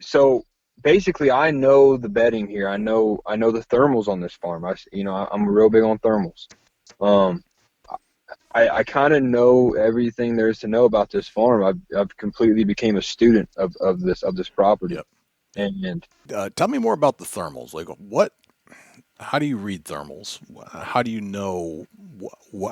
so basically I know the bedding here. I know the thermals on this farm. I'm real big on thermals. I kind of know everything there is to know about this farm. I've completely became a student of this property. Yep. And tell me more about the thermals. Like how do you read thermals? How do you know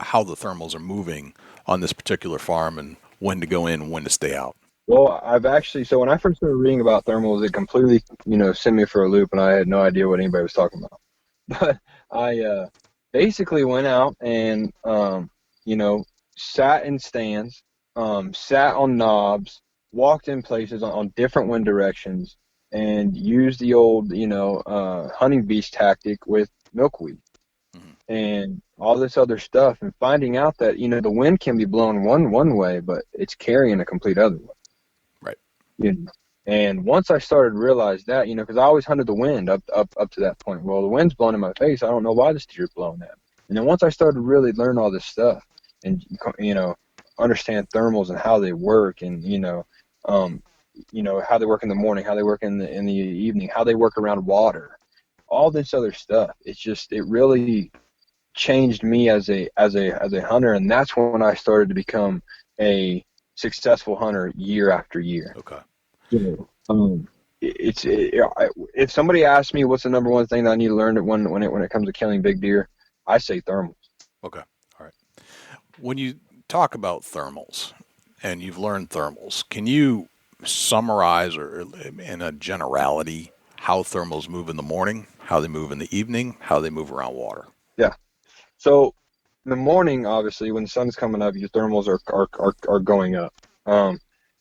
how the thermals are moving on this particular farm, and when to go in and when to stay out? Well, so when I first started reading about thermals, it completely, sent me for a loop, and I had no idea what anybody was talking about. But I basically went out and, sat in stands, sat on knobs, walked in places on different wind directions, and used the old, hunting beast tactic with milkweed and all this other stuff, and finding out that, the wind can be blown one way, but it's carrying a complete other way. Right. And once I started to realize that, because I always hunted the wind up to that point. Well, the wind's blowing in my face. I don't know why this deer's blowing at me. And then once I started to really learn all this stuff and, understand thermals and how they work, and, how they work in the morning, how they work in the evening, how they work around water, all this other stuff. It really changed me as a hunter. And that's when I started to become a successful hunter year after year. Okay. If somebody asks me what's the number one thing that I need to learn when it comes to killing big deer, I say thermals. Okay. All right. When you talk about thermals and you've learned thermals, can you summarize or in a generality how thermals move in the morning, how they move in the evening, how they move around water? Yeah. So in the morning, obviously, when the sun's coming up, your thermals are going up.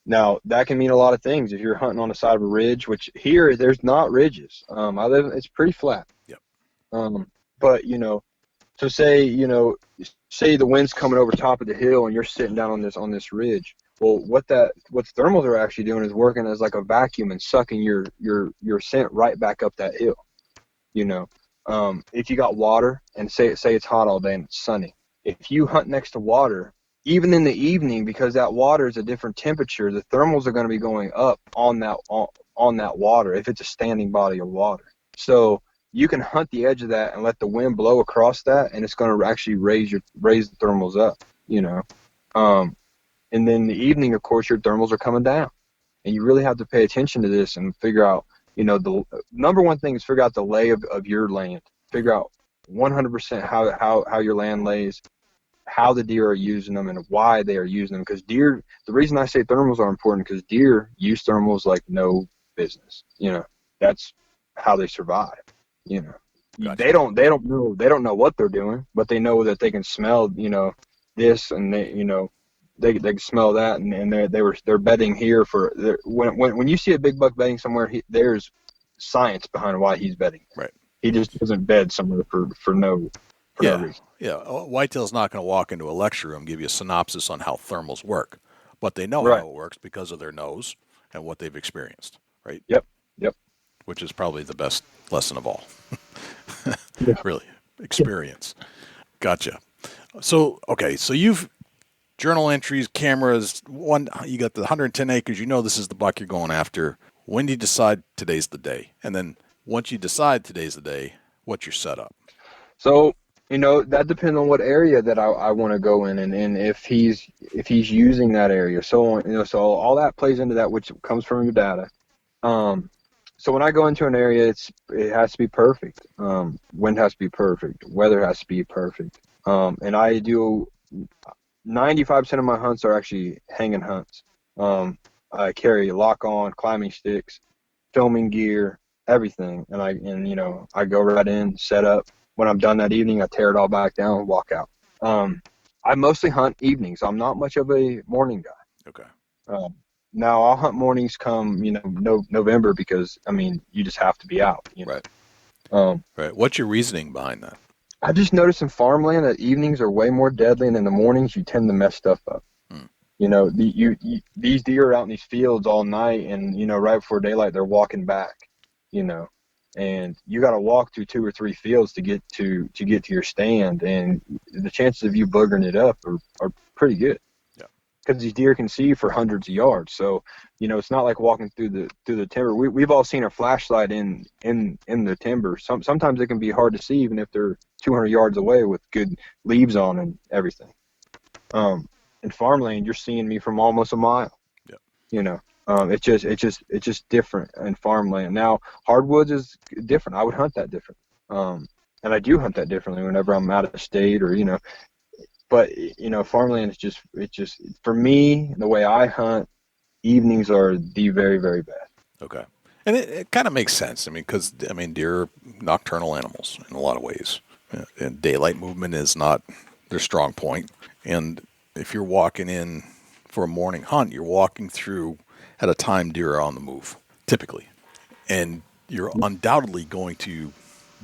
Now, that can mean a lot of things. If you're hunting on the side of a ridge, which here, there's not ridges. It's pretty flat. Yep. But, so say the wind's coming over top of the hill and you're sitting down on this ridge. Well, what thermals are actually doing is working as like a vacuum and sucking your scent right back up that hill. If you got water and say it's hot all day and it's sunny, if you hunt next to water, even in the evening, because that water is a different temperature, the thermals are going to be going up on that water if it's a standing body of water. So you can hunt the edge of that and let the wind blow across that, and it's going to actually raise the thermals up. And then in the evening, of course, your thermals are coming down, and you really have to pay attention to this and figure out. The number one thing is figure out the lay of your land. Figure out 100% how your land lays, how the deer are using them, and why they are using them. Because deer, the reason I say thermals are important, because deer use thermals like no business. That's how they survive. Gotcha. They don't know what they're doing, but they know that they can smell, this, and they can smell that, and they're bedding here for when you see a big buck bedding somewhere, there's science behind why he's bedding. Right. He just doesn't bed somewhere for no reason. Yeah. Whitetail's not going to walk into a lecture room and give you a synopsis on how thermals work, but they know Right. how it works because of their nose and what they've experienced. Right. Yep. Which is probably the best lesson of all. Yeah. Really, experience. Gotcha. So you've journal entries, cameras, you got the 110 acres, this is the buck you're going after. When do you decide today's the day? And then once you decide today's the day, what's your setup? So, that depends on what area that I want to go in, and if he's using that area. So, so all that plays into that, which comes from your data. So when I go into an area, it has to be perfect. Wind has to be perfect. Weather has to be perfect. And I do 95% of my hunts are actually hanging hunts. I carry lock-on, climbing sticks, filming gear, everything, and I go right in, set up. When I'm done that evening, I tear it all back down and walk out. I mostly hunt evenings. I'm not much of a morning guy. Okay. Now I'll hunt mornings come November because you just have to be out. Right. Um, Right. What's your reasoning behind that? I just noticed in farmland that evenings are way more deadly, and in the mornings you tend to mess stuff up. These deer are out in these fields all night, and right before daylight they're walking back. And you got to walk through 2 or 3 fields to get to your stand, and the chances of you boogering it up are pretty good. Yeah. Because these deer can see you for hundreds of yards, so it's not like walking through the timber. We've all seen a flashlight in the timber. Sometimes it can be hard to see even if they're 200 yards away with good leaves on and everything. In farmland, you're seeing me from almost a mile. Yeah. It's just different in farmland. Now, hardwoods is different. I would hunt that different. And I do hunt that differently whenever I'm out of state or, but, farmland is just for me, the way I hunt, evenings are the very, very best. Okay. And it kind of makes sense. Because deer are nocturnal animals in a lot of ways. And daylight movement is not their strong point. And if you're walking in for a morning hunt, you're walking through at a time deer are on the move, typically. And you're undoubtedly going to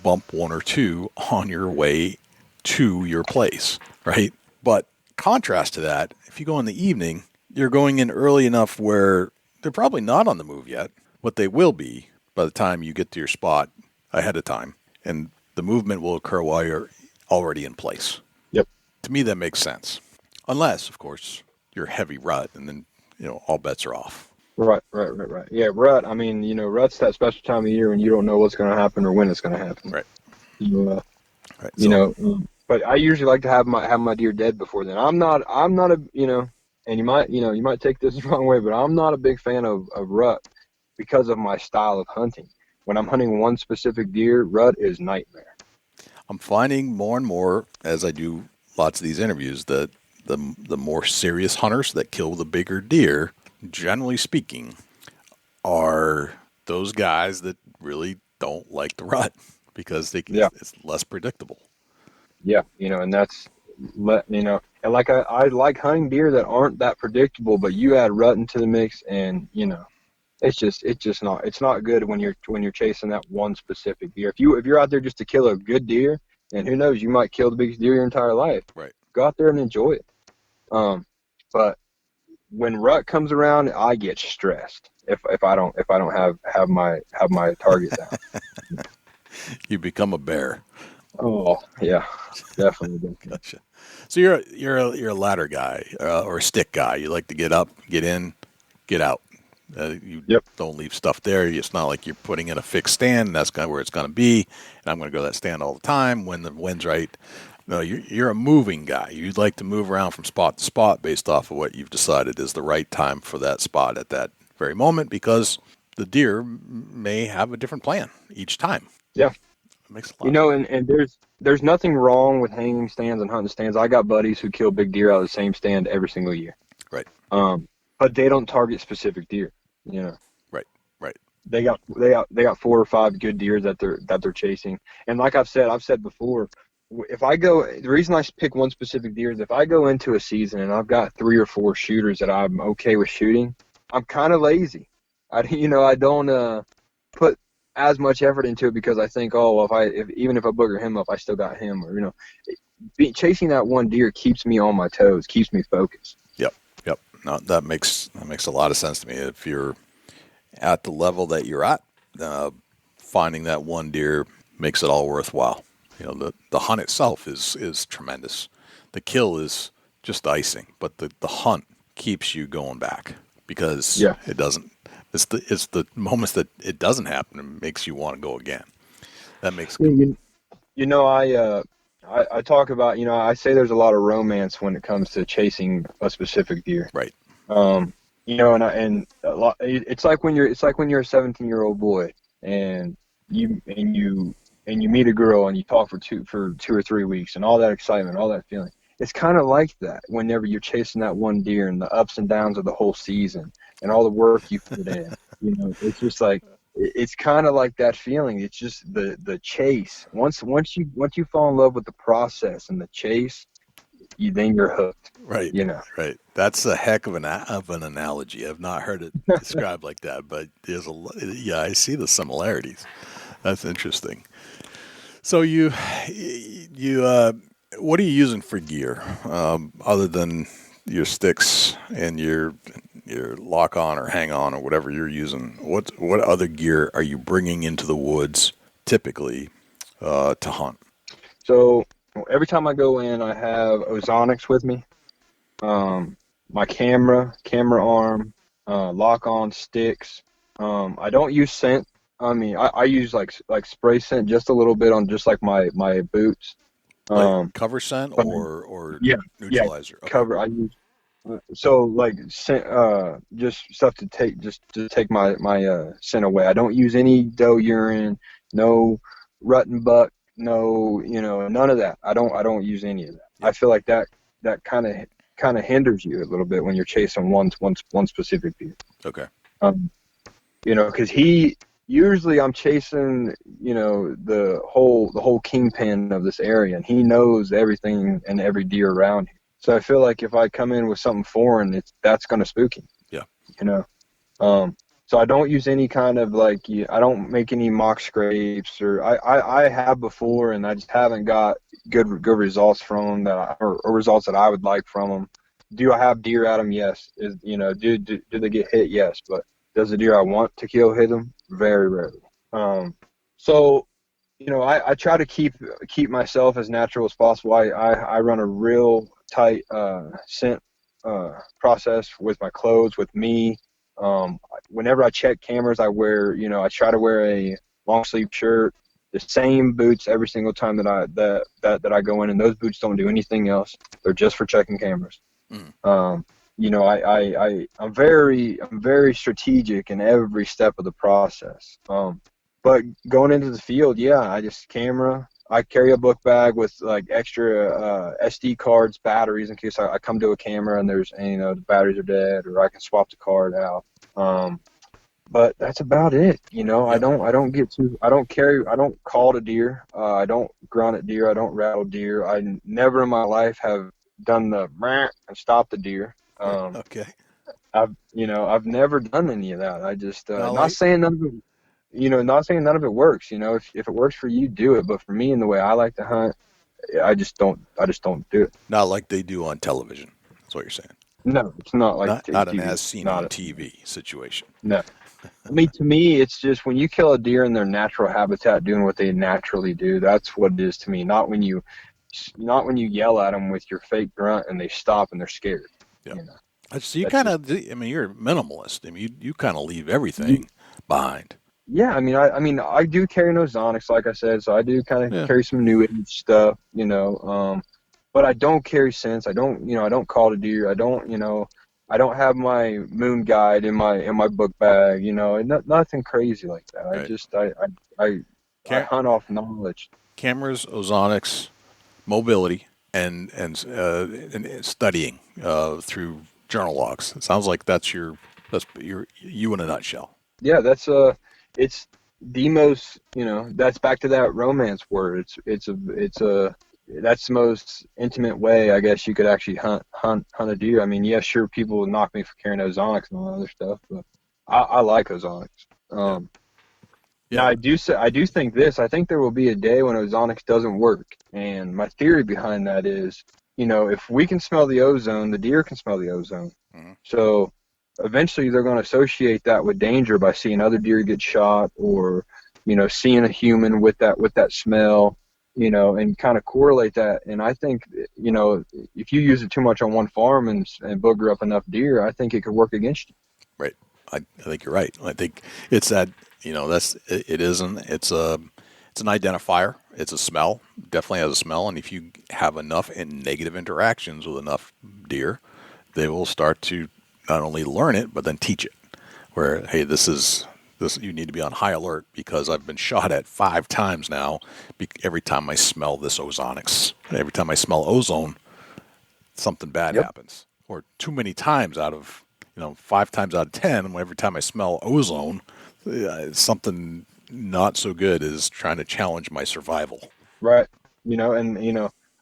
bump 1 or 2 on your way to your place, right? But contrast to that, if you go in the evening, you're going in early enough where they're probably not on the move yet, but they will be by the time you get to your spot ahead of time. And the movement will occur while you're already in place. Yep. To me, that makes sense. Unless, of course, you're heavy rut, and then, all bets are off. Right. Yeah, rut. Rut's that special time of year when you don't know what's going to happen or when it's going to happen. Right. Right. But I usually like to have my deer dead before then. I'm not a, and you might take this the wrong way, but I'm not a big fan of rut because of my style of hunting. When I'm hunting one specific deer, rut is nightmare. I'm finding more and more as I do lots of these interviews that the more serious hunters that kill the bigger deer, generally speaking, are those guys that really don't like the rut because it's less predictable. Yeah, and that's, and like I like hunting deer that aren't that predictable, but you add rut into the mix, and it's not good when you're chasing that one specific deer. If you're out there just to kill a good deer, and who knows, you might kill the biggest deer your entire life. Right. Go out there and enjoy it. But when rut comes around, I get stressed if I don't have my target down. You become a bear. Oh yeah, definitely. Gotcha. So you're a ladder guy or a stick guy. You like to get up, get in, get out. You don't leave stuff there. It's not like you're putting in a fixed stand. That's kind of where it's going to be. And I'm going to go to that stand all the time when the wind's right. No, you're a moving guy. You'd like to move around from spot to spot based off of what you've decided is the right time for that spot at that very moment, because the deer may have a different plan each time. Yeah. It makes a lot and there's nothing wrong with hanging stands and hunting stands. I got buddies who kill big deer out of the same stand every single year. Right. But they don't target specific deer, Right. They got 4 or 5 good deer that they're chasing. And like I've said before, the reason I pick one specific deer is if I go into a season and I've got 3 or 4 shooters that I'm okay with shooting, I'm kind of lazy. I don't put as much effort into it because I think, even if I booger him up, I still got him, or chasing that one deer keeps me on my toes, keeps me focused. Yep. No, that makes a lot of sense to me. If you're at the level that you're at, finding that one deer makes it all worthwhile. The hunt itself is tremendous. The kill is just icing, but the hunt keeps you going back because it doesn't. It's the moments that it doesn't happen and makes you want to go again. That makes. I talk about, I say there's a lot of romance when it comes to chasing a specific deer. Right. It's like when you're a 17-year-old boy and you and you meet a girl and you talk for 2 or 3 weeks and all that excitement, all that feeling. It's kind of like that whenever you're chasing that one deer and the ups and downs of the whole season and all the work you put in. It's just like, it's kind of like that feeling. It's just the chase. Once you fall in love with the process and the chase, then you're hooked. Right. Right. That's a heck of an analogy. I've not heard it described like that, but I see the similarities. That's interesting. So what are you using for gear other than your sticks and your lock on or hang on or whatever you're using? What other gear are you bringing into the woods typically to hunt? So every time I go in, I have ozonics with me, my camera arm, lock on sticks. I don't use scent. I mean, I use like spray scent just a little bit on just like my boots. Like cover scent or neutralizer? Yeah, cover. I use so like scent, just stuff to take my scent away. I don't use any doe urine, no rut and buck, no, none of that. I don't use any of that. I feel like that kind of hinders you a little bit when you're chasing one specific deer. Okay. Because usually I'm chasing, the whole kingpin of this area, and he knows everything and every deer around here. So I feel like if I come in with something foreign, that's going to spook him. Yeah. So I don't use any kind of I don't make any mock scrapes, or I have before, and I just haven't got good results from them or results that I would like from them. Do I have deer at them? Yes. Do they get hit? Yes. But does the deer I want to kill hit them? Very rarely. So, I try to keep myself as natural as possible. I run a real tight scent process with my clothes, with me. Whenever I check cameras, I try to wear a long sleeve shirt, the same boots every single time that I go in, and those boots don't do anything else. They're just for checking cameras. I'm very strategic in every step of the process. But going into the field, I carry a book bag with like extra SD cards, batteries in case I come to a camera and the batteries are dead, or I can swap the card out. But that's about it. I don't call a deer. I don't grunt at deer. I don't rattle deer. I never in my life have done the and stopped the deer. Okay. I've never done any of that. I just not saying none of it. Not saying none of it works. If it works for you, do it. But for me and the way I like to hunt, I just don't do it. Not like they do on television. That's what you're saying. No, it's not like not an as seen on TV situation. No. To me, it's just when you kill a deer in their natural habitat, doing what they naturally do. That's what it is to me. Not when you yell at them with your fake grunt and they stop and they're scared. Yeah. So you kind of, you're a minimalist. You kind of leave everything behind. Yeah, I do carry ozonics, like I said, so I do kind of carry some new age stuff, but I don't carry scents. I don't call a deer. I don't have my moon guide in my book bag, nothing crazy like that. Right. I hunt off knowledge. Cameras, ozonics, mobility, and studying through journal logs. It sounds like that's you in a nutshell. Yeah, it's the most, that's back to that romance word. That's the most intimate way, I guess, you could actually hunt a deer. Sure, people would knock me for carrying ozonics and all that other stuff, but I like ozonics. Now I do think this. I think there will be a day when ozonics doesn't work, and my theory behind that is, if we can smell the ozone, the deer can smell the ozone. Mm-hmm. So eventually they're going to associate that with danger by seeing other deer get shot, or seeing a human with that smell, and kind of correlate that. And I think if you use it too much on one farm and booger up enough deer, I think it could work against you. Right. I think you're right. I think it's that it's an identifier. It's a smell. Definitely has a smell. And if you have enough negative interactions with enough deer, they will start to not only learn it, but then teach it. Where, hey, this is you need to be on high alert because I've been shot at 5 times now. Every time I smell this ozonics, every time I smell ozone, something bad happens. Or too many times out of 5 times out of 10, every time I smell ozone, something not so good is trying to challenge my survival. Right.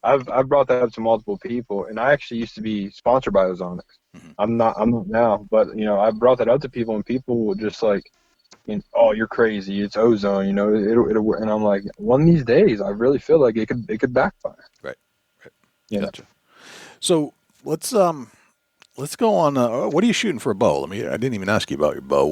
I've brought that up to multiple people, and I actually used to be sponsored by Ozonics. Mm-hmm. I'm not now, but I brought that up to people, and people were just like, "Oh, you're crazy. It's ozone. It'll." And I'm like, one of these days, I really feel like it could backfire. Right. Gotcha. So let's go on. What are you shooting for a bow? I didn't even ask you about your bow.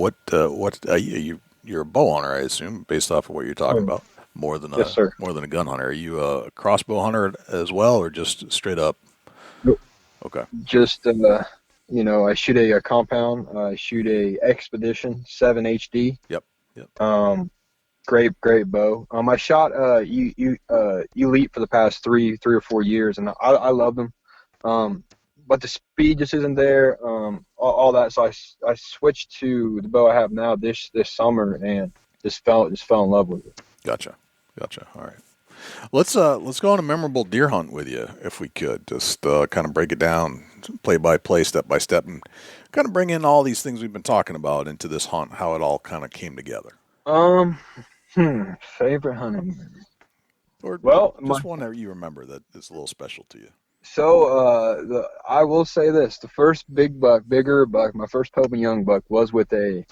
You're a bow hunter, I assume, based off of what you're talking about. More than a gun hunter. Are you a crossbow hunter as well, or just straight up? Nope. Okay. Just I shoot a compound. I shoot a Expedition 7 HD. Yep. Great bow. I shot Elite for the past three or 4 years, and I love them. But the speed just isn't there. All that. So I switched to the bow I have now this summer, and just fell in love with it. Gotcha. All right. Let's go on a memorable deer hunt with you, if we could. Just kind of break it down, play by play, step by step, and kind of bring in all these things we've been talking about into this hunt, how it all kind of came together. Favorite hunting memory. Or just one that you remember that is a little special to you. So I will say this: the first bigger buck, my first Pope and Young buck was with a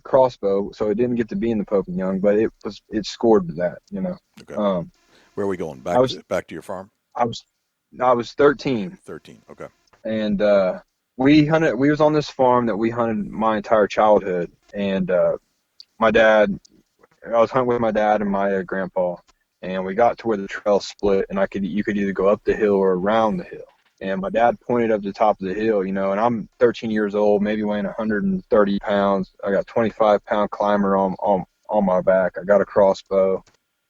crossbow, so it didn't get to be in the Pope and Young, but it scored that, Okay. Where are we going? Back to your farm? I was 13. 13. Okay. And we was on this farm that we hunted my entire childhood, and I was hunting with my dad and my grandpa, and we got to where the trail split, and you could either go up the hill or around the hill. And my dad pointed up the top of the hill, and I'm 13 years old, maybe weighing 130 pounds. I got 25-pound climber on my back. I got a crossbow.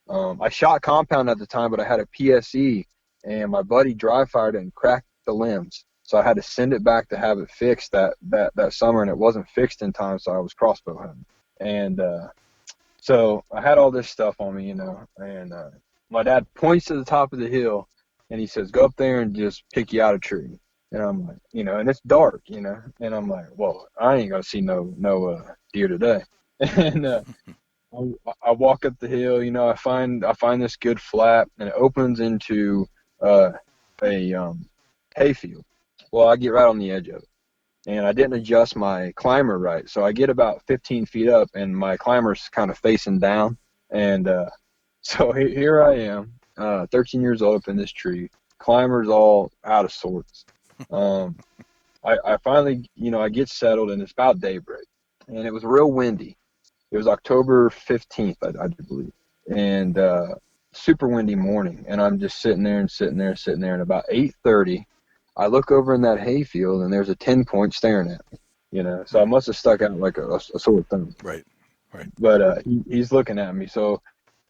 I shot compound at the time, but I had a PSE, and my buddy dry fired it and cracked the limbs. So I had to send it back to have it fixed that summer, and it wasn't fixed in time, so I was crossbow hunting. And so I had all this stuff on me, and my dad points to the top of the hill, and he says, "Go up there and just pick you out a tree." And I'm like, and it's dark, and I'm like, well, I ain't gonna see no deer today. And I walk up the hill, I find this good flat, and it opens into a hayfield. Well, I get right on the edge of it, and I didn't adjust my climber right, so I get about 15 feet up, and my climber's kind of facing down, and so here I am. 13 years old up in this tree. Climber's all out of sorts. I finally, I get settled, and it's about daybreak. And it was real windy. It was October 15th, I do believe. And super windy morning. And I'm just sitting there. And about 8:30, I look over in that hayfield, and there's a 10-point staring at me. So I must have stuck out like a sore thumb. Right. But he's looking at me. So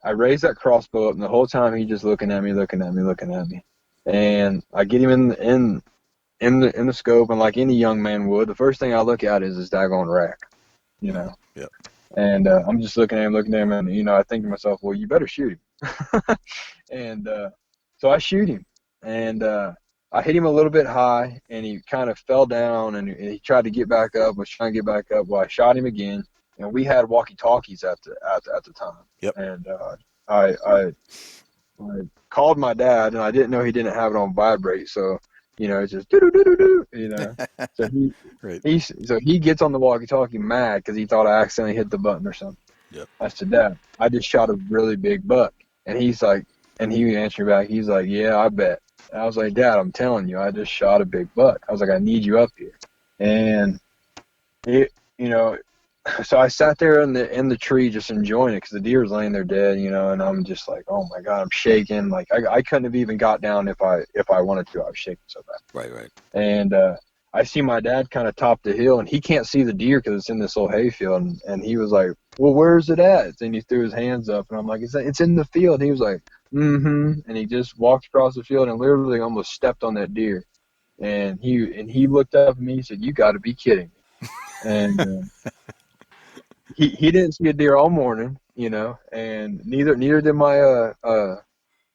I raised that crossbow up, and the whole time he's just looking at me. And I get him in the scope, and like any young man would, the first thing I look at is his daggone rack, Yep. And I'm just looking at him, and I think to myself, well, you better shoot him. And so I shoot him, and I hit him a little bit high, and he kind of fell down, and he tried to get back up. Was trying to get back up. Well, I shot him again. And we had walkie-talkies at the time. Yep. And I called my dad, and I didn't know he didn't have it on vibrate. So, it's just do-do-do-do-do, So he gets on the walkie-talkie mad because he thought I accidentally hit the button or something. Yep. I said, "Dad, I just shot a really big buck." And he's like, and he answered me back. He's like, "Yeah, I bet." And I was like, "Dad, I'm telling you, I just shot a big buck." I was like, "I need you up here." And so I sat there in the tree just enjoying it because the deer was laying there dead, and I'm just like, oh my God, I'm shaking. Like I couldn't have even got down if I wanted to. I was shaking so bad. Right. And I see my dad kind of top the hill, and he can't see the deer because it's in this little hayfield. And he was like, "Well, where's it at?" And he threw his hands up, and I'm like, "It's in the field." And he was like, "Mm-hmm." And he just walked across the field and literally almost stepped on that deer. And he looked up at me and said, "You got to be kidding me." And he didn't see a deer all morning, you know, and neither did my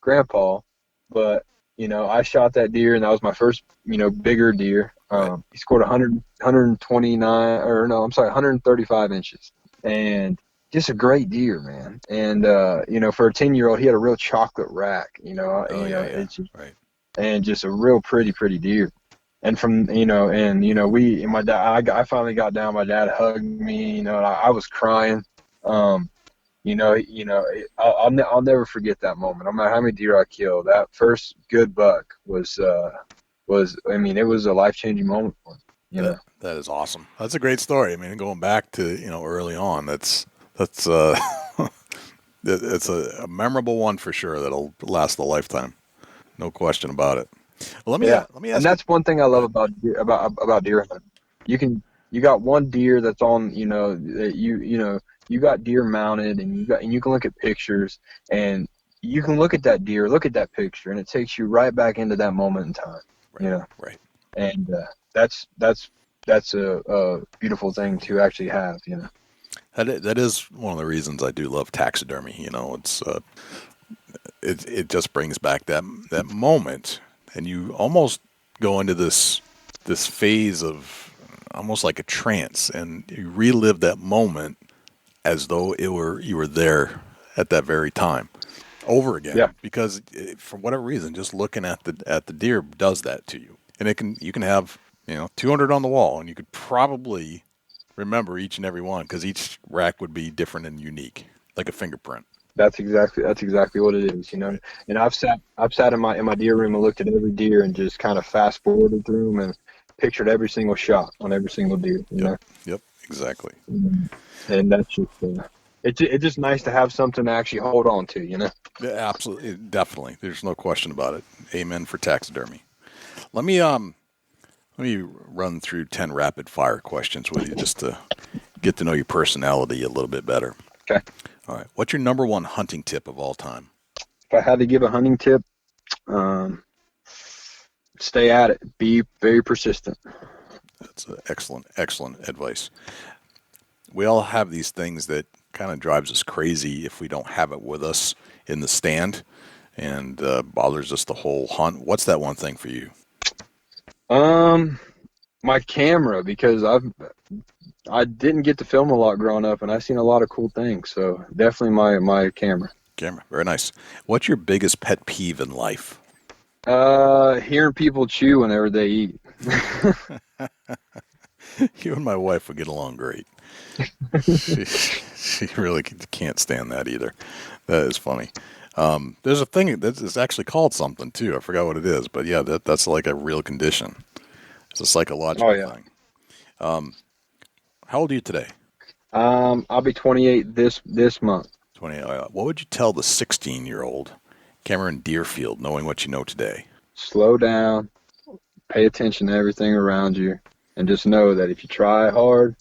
grandpa, but you know, I shot that deer, and that was my first, you know, bigger deer. He scored 129, or no, I'm sorry, 135 inches, and just a great deer, man. And you know, for a 10-year-old, he had a real chocolate rack, you know. It's just, and just a real pretty deer. And from, you know, we, and my dad, I finally got down. My dad hugged me, you know, and I was crying. I'll never forget that moment. No matter how many deer I killed, that first good buck was, I mean, it was a life-changing moment for me. You know? That is awesome. That's a great story. I mean, going back to, you know, early on, that's it's a memorable one for sure. That'll last a lifetime. No question about it. Well, let me ask. And that's one thing I love about deer hunting. You got one deer that's on, you know, that you got deer mounted, and you can look at pictures, and you can look at that deer, look at that picture, and it takes you right back into that moment in time. Right, you know, right. And that's a beautiful thing to actually have. You know, that is one of the reasons I do love taxidermy. You know, it just brings back that moment. And you almost go into this phase of almost like a trance, and you relive that moment as though you were there at that very time, over again. Yeah. Because for whatever reason, just looking at the deer does that to you, and you can have, you know, 200 on the wall, and you could probably remember each and every one, because each rack would be different and unique, like a fingerprint. That's exactly what it is, you know. And I've sat in my deer room and looked at every deer and just kind of fast forwarded through them and pictured every single shot on every single deer. You know? Yep, exactly. And that's just it's just nice to have something to actually hold on to, you know. Yeah, absolutely, definitely. There's no question about it. Amen for taxidermy. Let me run through 10 rapid fire questions with you just to get to know your personality a little bit better. Okay. All right. What's your number one hunting tip of all time? If I had to give a hunting tip, stay at it. Be very persistent. That's excellent advice. We all have these things that kind of drives us crazy if we don't have it with us in the stand, and bothers us the whole hunt. What's that one thing for you? My camera, because I didn't get to film a lot growing up, and I've seen a lot of cool things. So definitely my camera. Camera, very nice. What's your biggest pet peeve in life? Hearing people chew whenever they eat. You and my wife would get along great. She really can't stand that either. That is funny. There's a thing that's actually called something too. I forgot what it is, but yeah, that's like a real condition. It's a psychological thing. How old are you today? I'll be 28 this month. 28. What would you tell the 16-year-old Cameran Derefield, knowing what you know today? Slow down, pay attention to everything around you, and just know that if you try hard,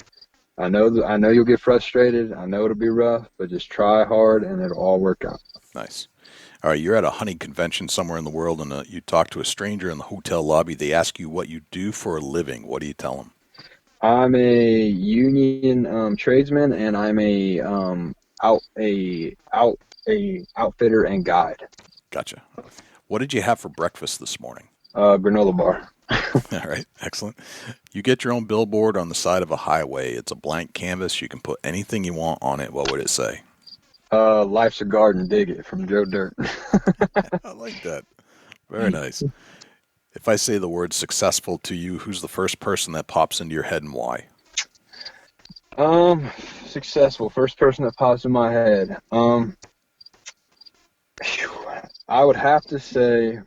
I know you'll get frustrated. I know it'll be rough, but just try hard, and it'll all work out. Nice. All right, you're at a hunting convention somewhere in the world, and you talk to a stranger in the hotel lobby. They ask you what you do for a living. What do you tell them? I'm a union tradesman, and I'm a outfitter and guide. Gotcha. What did you have for breakfast this morning? Granola bar. All right, excellent. You get your own billboard on the side of a highway. It's a blank canvas. You can put anything you want on it. What would it say? Life's a garden, dig it, from Joe Dirt. I like that. Very nice. If I say the word successful to you, who's the first person that pops into your head and why? Successful. First person that pops in my head. I would have to say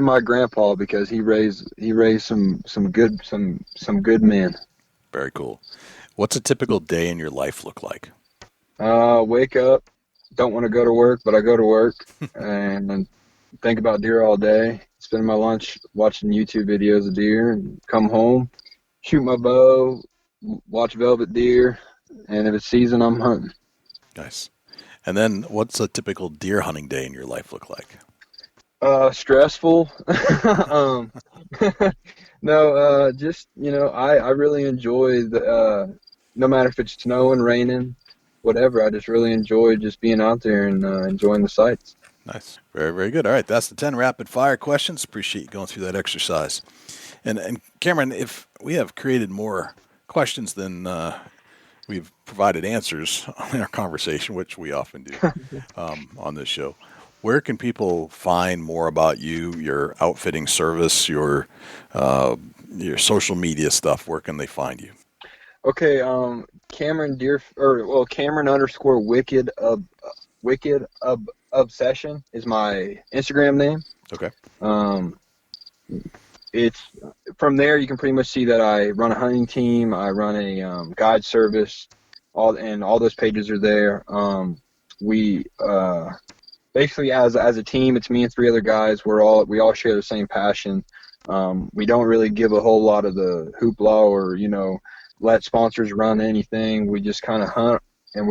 my grandpa, because he raised some good men. Very cool. What's a typical day in your life look like? Wake up, don't want to go to work, but I go to work and think about deer all day. Spend my lunch watching YouTube videos of deer, and come home, shoot my bow, watch velvet deer, and if it's season, I'm hunting. Nice. And then what's a typical deer hunting day in your life look like? Stressful. No, just, I really enjoy no matter if it's snowing, raining, whatever. I just really enjoy just being out there and enjoying the sights. Nice. Very, very good. All right, that's the 10 rapid-fire questions. Appreciate you going through that exercise. And Cameron, if we have created more questions than we've provided answers in our conversation, which we often do on this show, where can people find more about you, your outfitting service, your social media stuff? Where can they find you? Okay, Cameran Wicked Obsession is my Instagram name. Okay. It's from there you can pretty much see that I run a hunting team, I run a guide service, all those pages are there. We basically as a team, it's me and 3 other guys. We all share the same passion. We don't really give a whole lot of the hoopla or let sponsors run anything. We just kind of hunt, and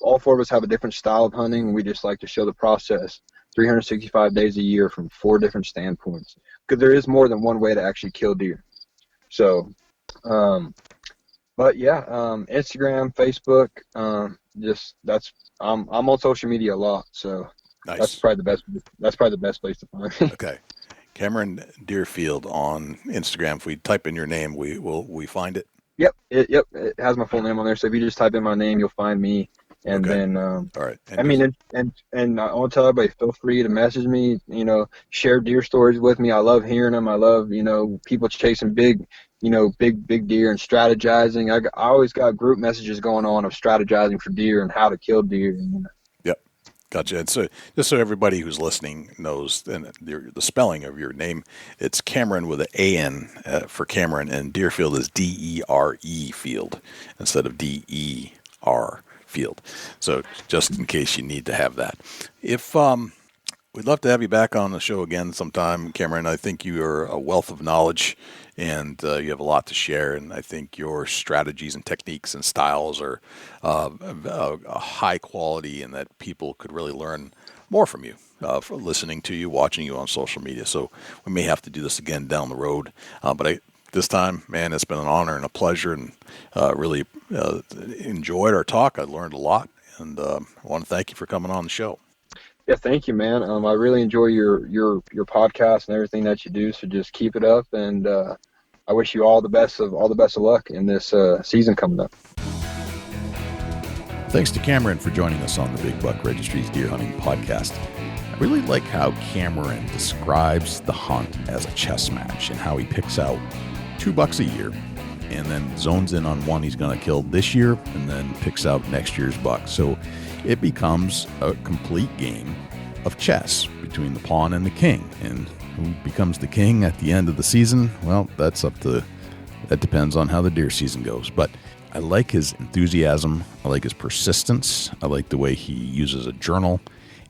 all 4 of us have a different style of hunting. We just like to show the process 365 days a year from 4 different standpoints, because there is more than one way to actually kill deer. So, but yeah, Instagram, Facebook, I'm on social media a lot, so nice. That's probably the best place to find me. Okay. Cameran Derefield on Instagram. If we type in your name, we find it. Yep, it has my full name on there. So if you just type in my name, you'll find me. And okay. then, all right. and I want to tell everybody, feel free to message me. Share deer stories with me. I love hearing them. I love people chasing big deer and strategizing. I always got group messages going on of strategizing for deer and how to kill deer. Yep. Gotcha. And so just so everybody who's listening knows the spelling of your name, it's Cameran with an A-N for Cameran, and Derefield is D-E-R-E Field instead of D-E-R Field. So just in case you need to have that. If we'd love to have you back on the show again sometime, Cameran. I think you are a wealth of knowledge, and you have a lot to share, and I think your strategies and techniques and styles are a high quality, and that people could really learn more from you for listening to you, watching you on social media. So we may have to do this again down the road, but this time, man, it's been an honor and a pleasure, and really enjoyed our talk. I learned a lot, and I want to thank you for coming on the show. Yeah, thank you, man. I really enjoy your podcast and everything that you do. So just keep it up, and I wish you all the best of luck in this season coming up. Thanks to Cameran for joining us on the Big Buck Registry's Deer Hunting Podcast. I really like how Cameran describes the hunt as a chess match, and how he picks out 2 bucks a year and then zones in on one he's going to kill this year and then picks out next year's buck. So it becomes a complete game of chess between the pawn and the king. And who becomes the king at the end of the season? Well, that depends on how the deer season goes. But I like his enthusiasm. I like his persistence. I like the way he uses a journal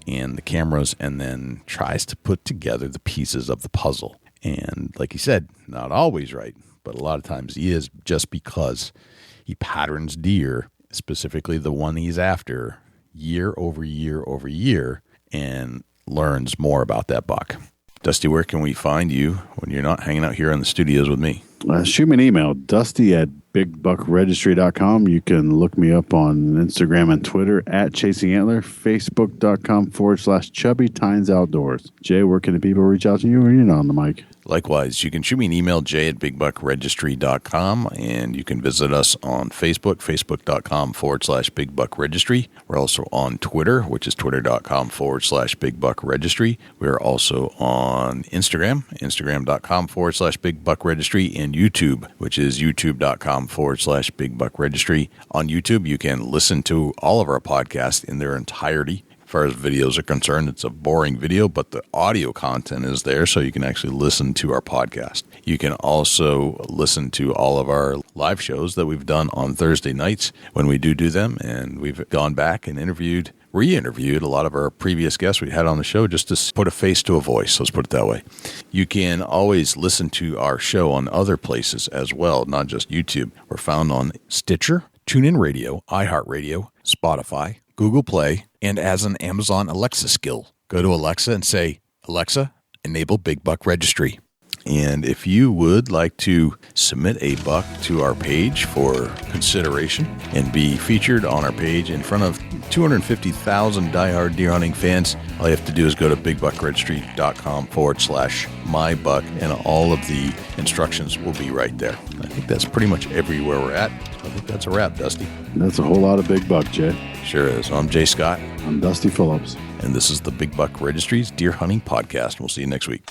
and the cameras and then tries to put together the pieces of the puzzle. And like he said, not always right, but a lot of times he is, just because he patterns deer, specifically the one he's after, year over year over year, and learns more about that buck. Dusty, where can we find you when you're not hanging out here in the studios with me? Shoot me an email, dusty@bigbuckregistry.com. You can look me up on Instagram and Twitter @ChasingAntler, Facebook.com/Chubby Tines Outdoors. Jay, where can the people reach out to you? Or you're not on the mic? Likewise, you can shoot me an email, jay@bigbuckregistry.com, and you can visit us on Facebook, facebook.com/bigbuckregistry. We're also on Twitter, which is twitter.com/bigbuckregistry. We're also on Instagram, instagram.com/bigbuckregistry, and YouTube, which is youtube.com/bigbuckregistry. On YouTube, you can listen to all of our podcasts in their entirety. As far as videos are concerned, it's a boring video, but the audio content is there, so you can actually listen to our podcast. You can also listen to all of our live shows that we've done on Thursday nights when we do them, and we've gone back and re-interviewed a lot of our previous guests we had on the show just to put a face to a voice, let's put it that way. You can always listen to our show on other places as well, not just YouTube. We're found on Stitcher, TuneIn Radio, iHeartRadio, Spotify, Google Play, and as an Amazon Alexa skill. Go to Alexa and say, "Alexa, enable Big Buck Registry." And if you would like to submit a buck to our page for consideration and be featured on our page in front of 250,000 diehard deer hunting fans, all you have to do is go to bigbuckregistry.com/mybuck, and all of the instructions will be right there. I think that's pretty much everywhere we're at. I think that's a wrap, Dusty. That's a whole lot of big buck, Jay. Sure is. I'm Jay Scott. I'm Dusty Phillips. And this is the Big Buck Registries Deer Hunting Podcast. We'll see you next week.